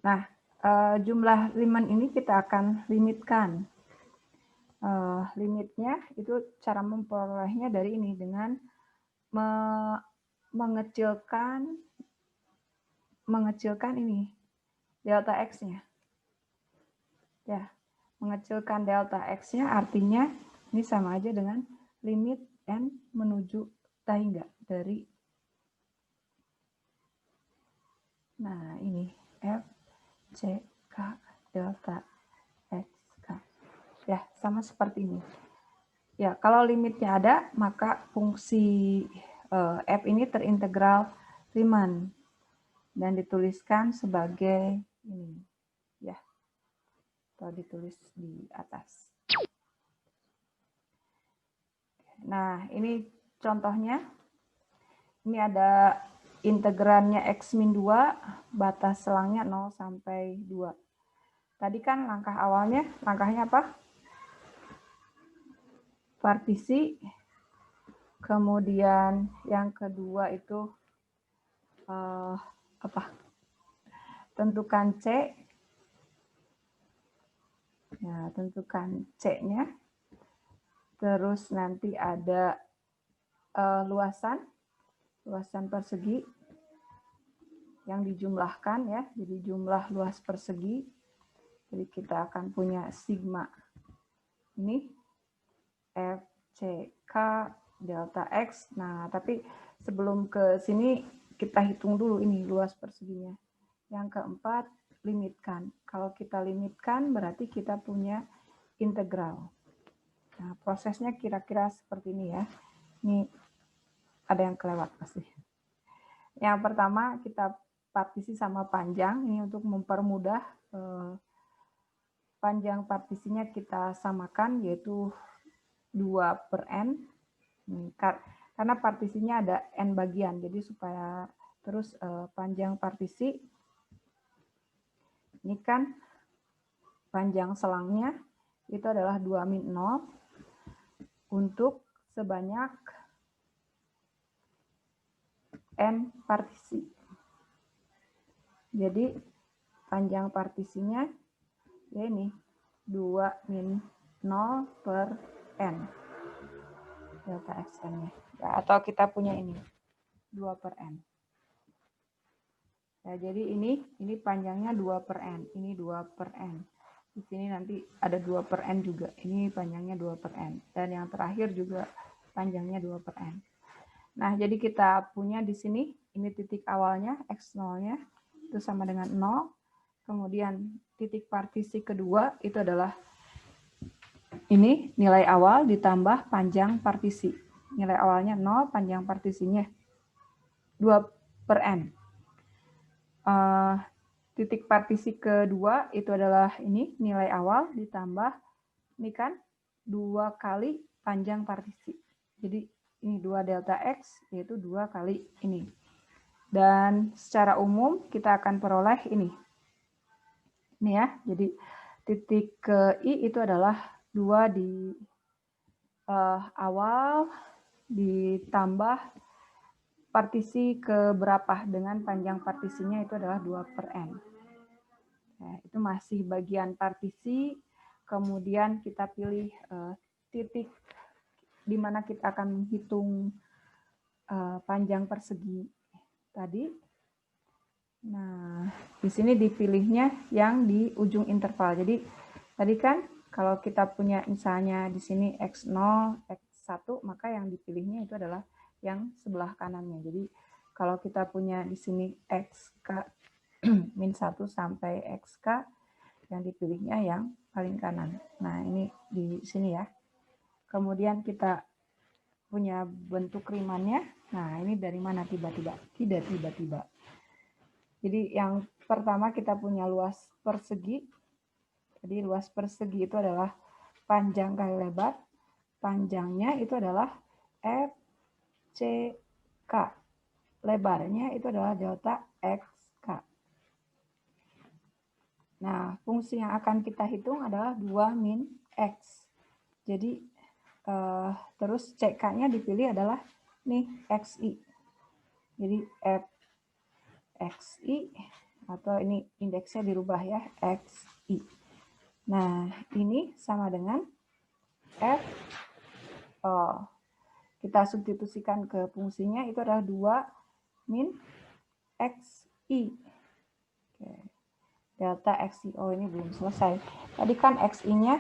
Nah, jumlah Riemann ini kita akan limitkan. Limitnya itu cara memperolehnya dari ini dengan mengecilkan ini delta X-nya. Ya, mengecilkan delta X-nya artinya ini sama aja dengan limit n menuju hingga dari, nah ini F, C, K, delta X, K. Ya, sama seperti ini. Ya, kalau limitnya ada, maka fungsi F ini terintegral Riemann dan dituliskan sebagai ini. Ya, atau ditulis di atas. Nah, ini contohnya. Ini ada integrannya X-2, batas selangnya 0 sampai 2. Tadi kan langkah awalnya, langkahnya apa? Partisi. Kemudian yang kedua itu tentukan C. Ya, tentukan C-nya. Terus nanti ada luasan persegi yang dijumlahkan ya. Jadi jumlah luas persegi. Jadi kita akan punya sigma ini F, C, K, delta X. Nah, tapi sebelum ke sini kita hitung dulu ini luas perseginya. Yang keempat, limitkan. Kalau kita limitkan berarti kita punya integral. Nah, prosesnya kira-kira seperti ini ya. Ini ada yang kelewat pasti. Yang pertama kita partisi sama panjang. Ini untuk mempermudah panjang partisinya kita samakan yaitu 2/n. Karena partisinya ada n bagian. Jadi supaya terus panjang partisi ini kan panjang selangnya itu adalah 2-0 untuk sebanyak n partisi. Jadi panjang partisinya ya ini 2-0 per n delta xn-nya. Ya, atau kita punya ini 2/n. Ya, jadi ini panjangnya 2/n, ini 2/n. Di sini nanti ada 2/n juga. Ini panjangnya 2/n. Dan yang terakhir juga panjangnya 2/n. Nah, jadi kita punya di sini, ini titik awalnya, x0-nya, itu sama dengan 0. Kemudian titik partisi kedua, itu adalah ini nilai awal ditambah panjang partisi. Nilai awalnya 0, panjang partisinya 2/n. Titik partisi kedua itu adalah ini nilai awal ditambah ini kan 2 kali panjang partisi. Jadi ini 2 delta X yaitu 2 kali ini. Dan secara umum kita akan peroleh ini. Ini ya. Jadi titik ke I itu adalah 2 di awal ditambah partisi ke berapa dengan panjang partisinya itu adalah 2/n. Nah, itu masih bagian partisi, kemudian kita pilih titik di mana kita akan menghitung panjang persegi tadi. Nah, di sini dipilihnya yang di ujung interval. Jadi tadi kan Kalau kita punya misalnya di sini X0, X1, maka yang dipilihnya itu adalah yang sebelah kanannya. Jadi kalau kita punya di sini XK min 1 sampai XK, yang dipilihnya yang paling kanan. Nah, ini di sini ya. Kemudian kita punya bentuk rimannya. Nah, ini dari mana tiba-tiba? Tidak tiba-tiba. Jadi yang pertama kita punya luas persegi. Jadi luas persegi itu adalah panjang kali lebar. Panjangnya itu adalah FCK. Lebarnya itu adalah delta XK. Nah, fungsi yang akan kita hitung adalah 2 min X. Jadi, terus CK-nya dipilih adalah nih, XI. Jadi, XI, atau ini indeksnya dirubah ya, XI. Nah, ini sama dengan F. Kita substitusikan ke fungsinya, itu adalah 2 min XI. Oke. Delta XI. Ini belum selesai. Tadi kan XI-nya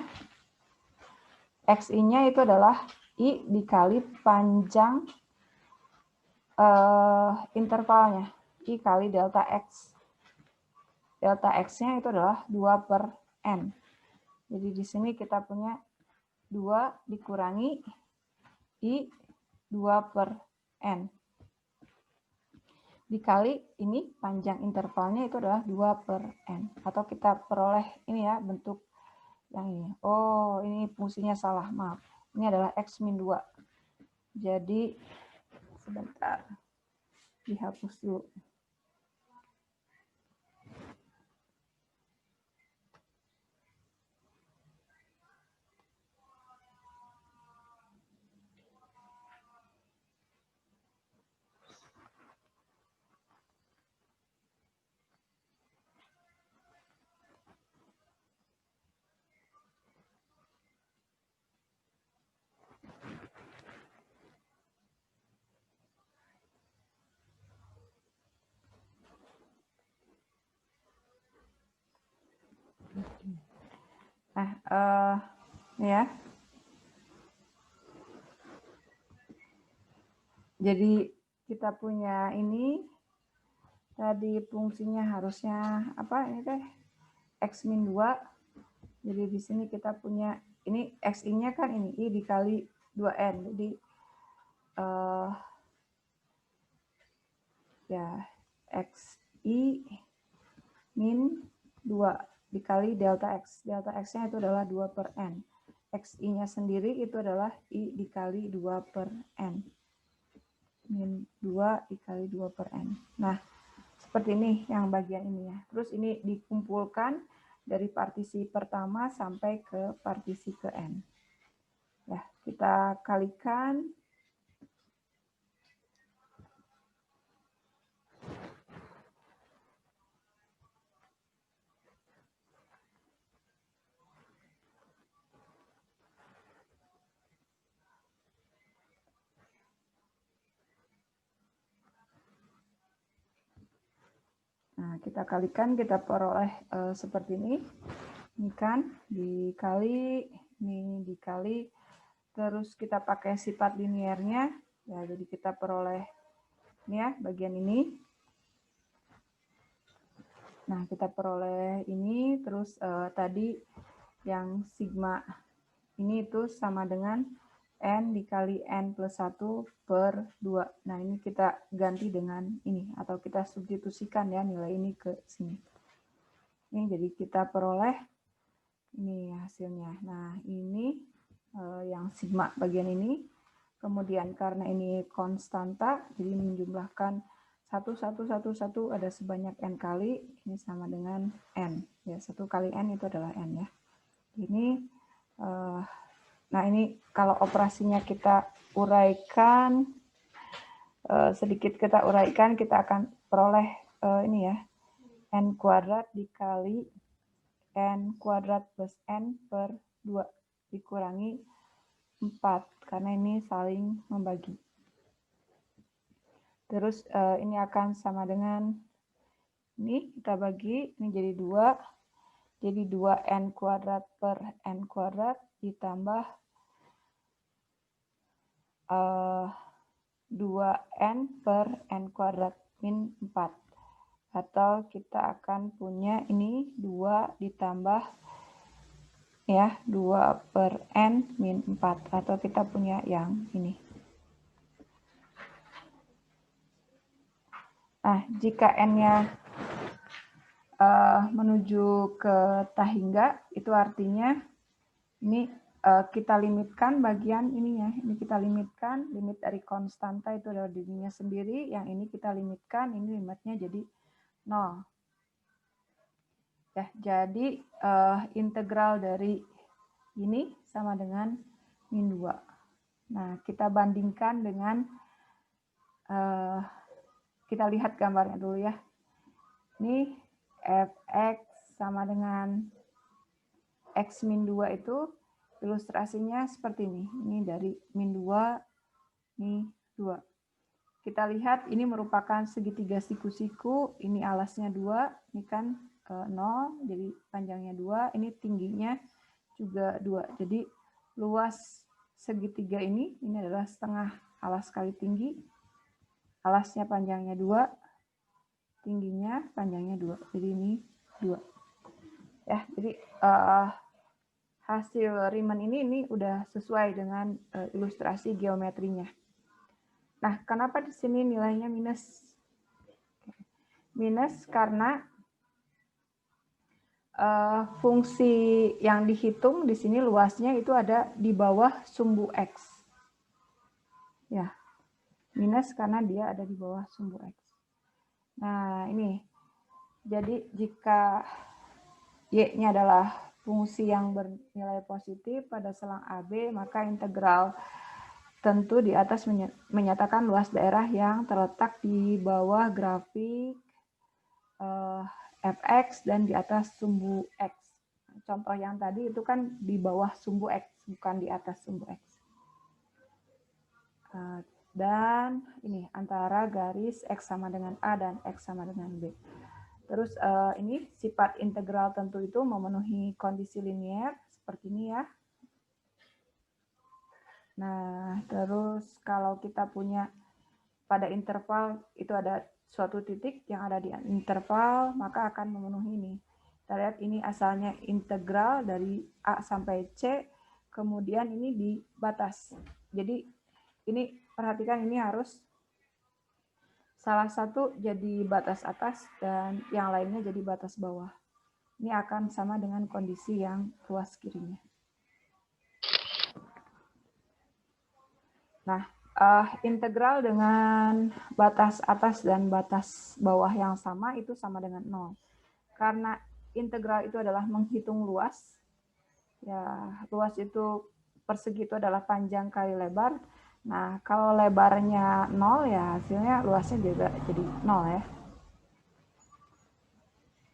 itu adalah I dikali panjang intervalnya. I kali delta X. Delta X-nya itu adalah 2/N. Jadi di sini kita punya 2 dikurangi I 2/N. Dikali ini panjang intervalnya itu adalah 2/N. Atau kita peroleh ini ya bentuk yang ini. Oh, ini fungsinya salah, maaf. Ini adalah X min 2. Jadi sebentar. Dihapus dulu. Nah, ini ya. Jadi kita punya ini tadi fungsinya harusnya apa ini teh? X min 2. Jadi di sini kita punya ini XI-nya kan ini I dikali 2N. Jadi ya XI min 2 dikali delta X. Delta X-nya itu adalah 2/N. XI-nya sendiri itu adalah I dikali 2/N. Min 2 dikali 2/N. Nah, seperti ini yang bagian ini ya. Terus ini dikumpulkan dari partisi pertama sampai ke partisi ke N. Ya, kita kalikan. Nah, kita kalikan, kita peroleh seperti ini. Ini kan dikali, ini dikali, terus kita pakai sifat linearnya. Ya, jadi kita peroleh ini ya, bagian ini. Nah, kita peroleh ini, terus tadi yang sigma ini itu sama dengan N dikali N plus 1/2. Nah, ini kita ganti dengan ini, atau kita substitusikan ya nilai ini ke sini. Ini jadi kita peroleh ini hasilnya. Nah, ini yang sigma bagian ini. Kemudian karena ini konstanta, jadi menjumlahkan 1 ada sebanyak N kali, ini sama dengan N. Ya, 1 kali N itu adalah N ya. Ini nah, ini kalau operasinya kita uraikan, sedikit kita uraikan, kita akan peroleh ini ya, N kuadrat dikali N kuadrat plus N per 2 dikurangi 4, karena ini saling membagi. Terus ini akan sama dengan, ini kita bagi, ini jadi 2, Jadi 2n kuadrat per n kuadrat ditambah 2n per n kuadrat min 4. Atau kita akan punya ini 2 ditambah ya 2 per n min 4. Atau kita punya yang ini. Nah, jika n-nya menuju ke tahingga, itu artinya ini kita limitkan bagian ininya. Ini kita limitkan, limit dari konstanta itu adalah dirinya sendiri. Yang ini kita limitkan, ini limitnya jadi 0. Ya, jadi integral dari ini sama dengan min 2. Nah, kita bandingkan dengan kita lihat gambarnya dulu ya. Ini fx sama dengan x min 2 itu ilustrasinya seperti ini. Ini dari min 2, ini 2. Kita lihat ini merupakan segitiga siku-siku. Ini alasnya 2, ini kan 0, jadi panjangnya 2. Ini tingginya juga 2. Jadi luas segitiga ini adalah setengah alas kali tinggi. Alasnya panjangnya 2, tingginya panjangnya 2. Jadi ini 2. Ya, jadi hasil Riemann ini udah sesuai dengan ilustrasi geometrinya. Nah, kenapa di sini nilainya minus? Minus karena fungsi yang dihitung di sini luasnya itu ada di bawah sumbu X. Ya. Minus karena dia ada di bawah sumbu X. Nah, ini. Jadi, jika Y-nya adalah fungsi yang bernilai positif pada selang AB, maka integral tentu di atas menyatakan luas daerah yang terletak di bawah grafik Fx dan di atas sumbu X. Contoh yang tadi itu kan di bawah sumbu X, bukan di atas sumbu X. Dan ini antara garis X sama dengan A dan X sama dengan B. Terus ini sifat integral tentu itu memenuhi kondisi linier seperti ini ya. Nah, terus kalau kita punya pada interval itu ada suatu titik yang ada di interval, maka akan memenuhi ini. Kita lihat ini asalnya integral dari A sampai C, kemudian ini di batas. Jadi ini perhatikan ini harus salah satu jadi batas atas dan yang lainnya jadi batas bawah. Ini akan sama dengan kondisi yang luas kirinya. Nah, integral dengan batas atas dan batas bawah yang sama itu sama dengan 0. Karena integral itu adalah menghitung luas. Ya, luas itu persegi itu adalah panjang kali lebar. Nah, kalau lebarnya 0 ya hasilnya luasnya juga jadi 0 ya.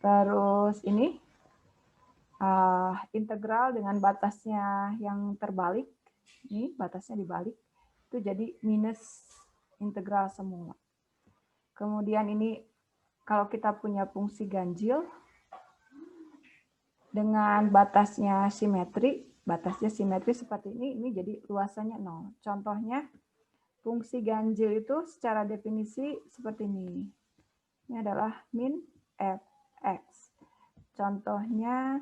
Terus ini integral dengan batasnya yang terbalik. Ini batasnya dibalik. Itu jadi minus integral semula. Kemudian ini kalau kita punya fungsi ganjil dengan batasnya simetri seperti ini jadi luasannya 0. Contohnya fungsi ganjil itu secara definisi seperti ini. Ini adalah min fx. Contohnya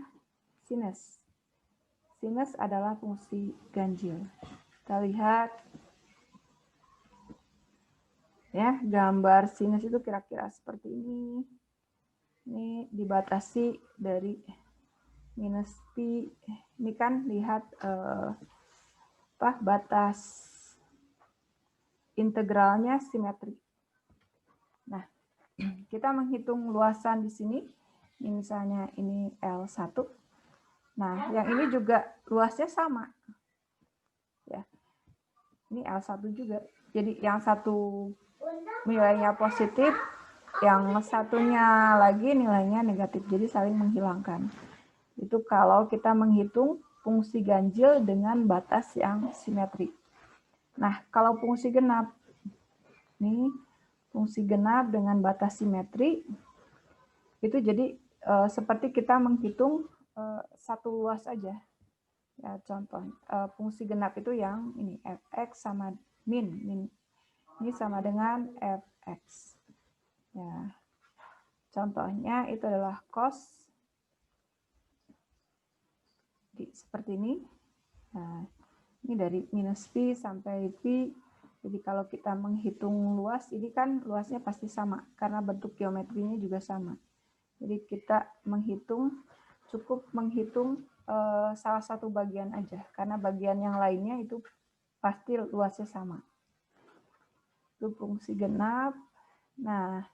sinus. Sinus adalah fungsi ganjil. Kita lihat ya, gambar sinus itu kira-kira seperti ini. Ini dibatasi dari minus pi. Ini kan lihat batas integralnya simetri. Nah, kita menghitung luasan di sini. Ini misalnya ini L1. Nah, yang ini juga luasnya sama. Ya. Ini L1 juga. Jadi yang satu nilainya positif, yang satunya lagi nilainya negatif. Jadi saling menghilangkan. Itu kalau kita menghitung fungsi ganjil dengan batas yang simetri. Nah, kalau fungsi genap, nih fungsi genap dengan batas simetri, itu jadi seperti kita menghitung satu luas aja. Ya, contoh fungsi genap itu yang ini fx sama min ini sama dengan fx. Ya, contohnya itu adalah cos seperti ini. Nah, ini dari minus pi sampai pi. Jadi kalau kita menghitung luas, ini kan luasnya pasti sama karena bentuk geometrinya juga sama. Jadi kita cukup menghitung salah satu bagian aja, karena bagian yang lainnya itu pasti luasnya sama. Itu fungsi genap. Nah,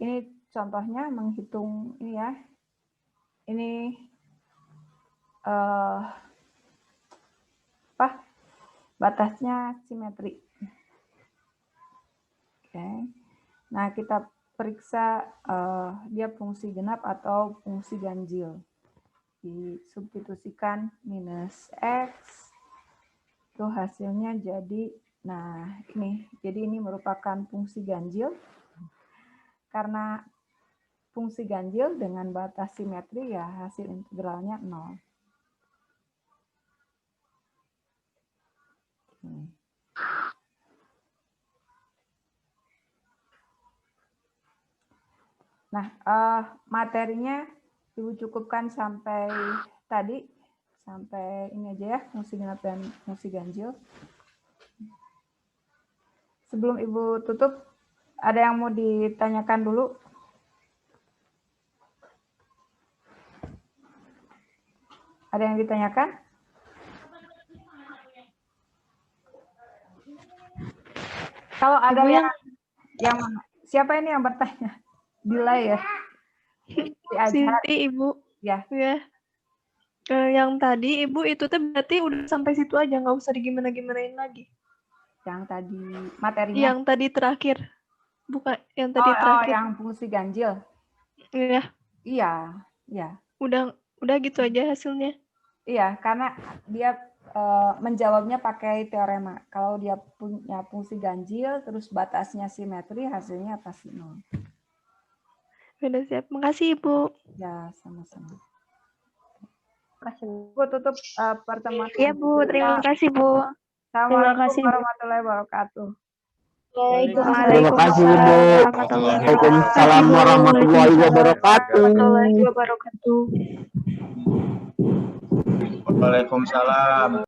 ini contohnya menghitung ini ya. Ini batasnya simetri. Oke. Nah, kita periksa dia fungsi genap atau fungsi ganjil. Disubstitusikan minus x, itu hasilnya jadi, nah ini, jadi ini merupakan fungsi ganjil. Karena fungsi ganjil dengan batas simetri ya hasil integralnya 0. Nah, materinya Ibu cukupkan sampai tadi, sampai ini aja ya, fungsi genap dan fungsi ganjil. Sebelum Ibu tutup, ada yang mau ditanyakan dulu? Ada yang ditanyakan? Kalau ada yang mana? Siapa ini yang bertanya? Dila ya? Sinti, Ibu. Ya. Ya. Yang tadi Ibu itu tuh berarti udah sampai situ aja, nggak usah digimana-gimanain lagi. Yang tadi materinya? Yang tadi terakhir. Bukan, yang tadi terakhir. Yang fungsi ganjil? Iya. Iya. Udah gitu aja hasilnya. Iya, karena dia menjawabnya pakai teorema. Kalau dia punya fungsi ganjil, terus batasnya simetri, hasilnya pasti 0. Sudah siap. Makasih, Ibu. Ya, sama-sama. Bu, tutup pertemuan. Iya, Bu. Terima kasih, Bu. Assalamualaikum warahmatullahi wabarakatuh. Terima kasih, Ibu. Waalaikumsalam warahmatullahi wabarakatuh. Waalaikumsalam. Waalaikumsalam.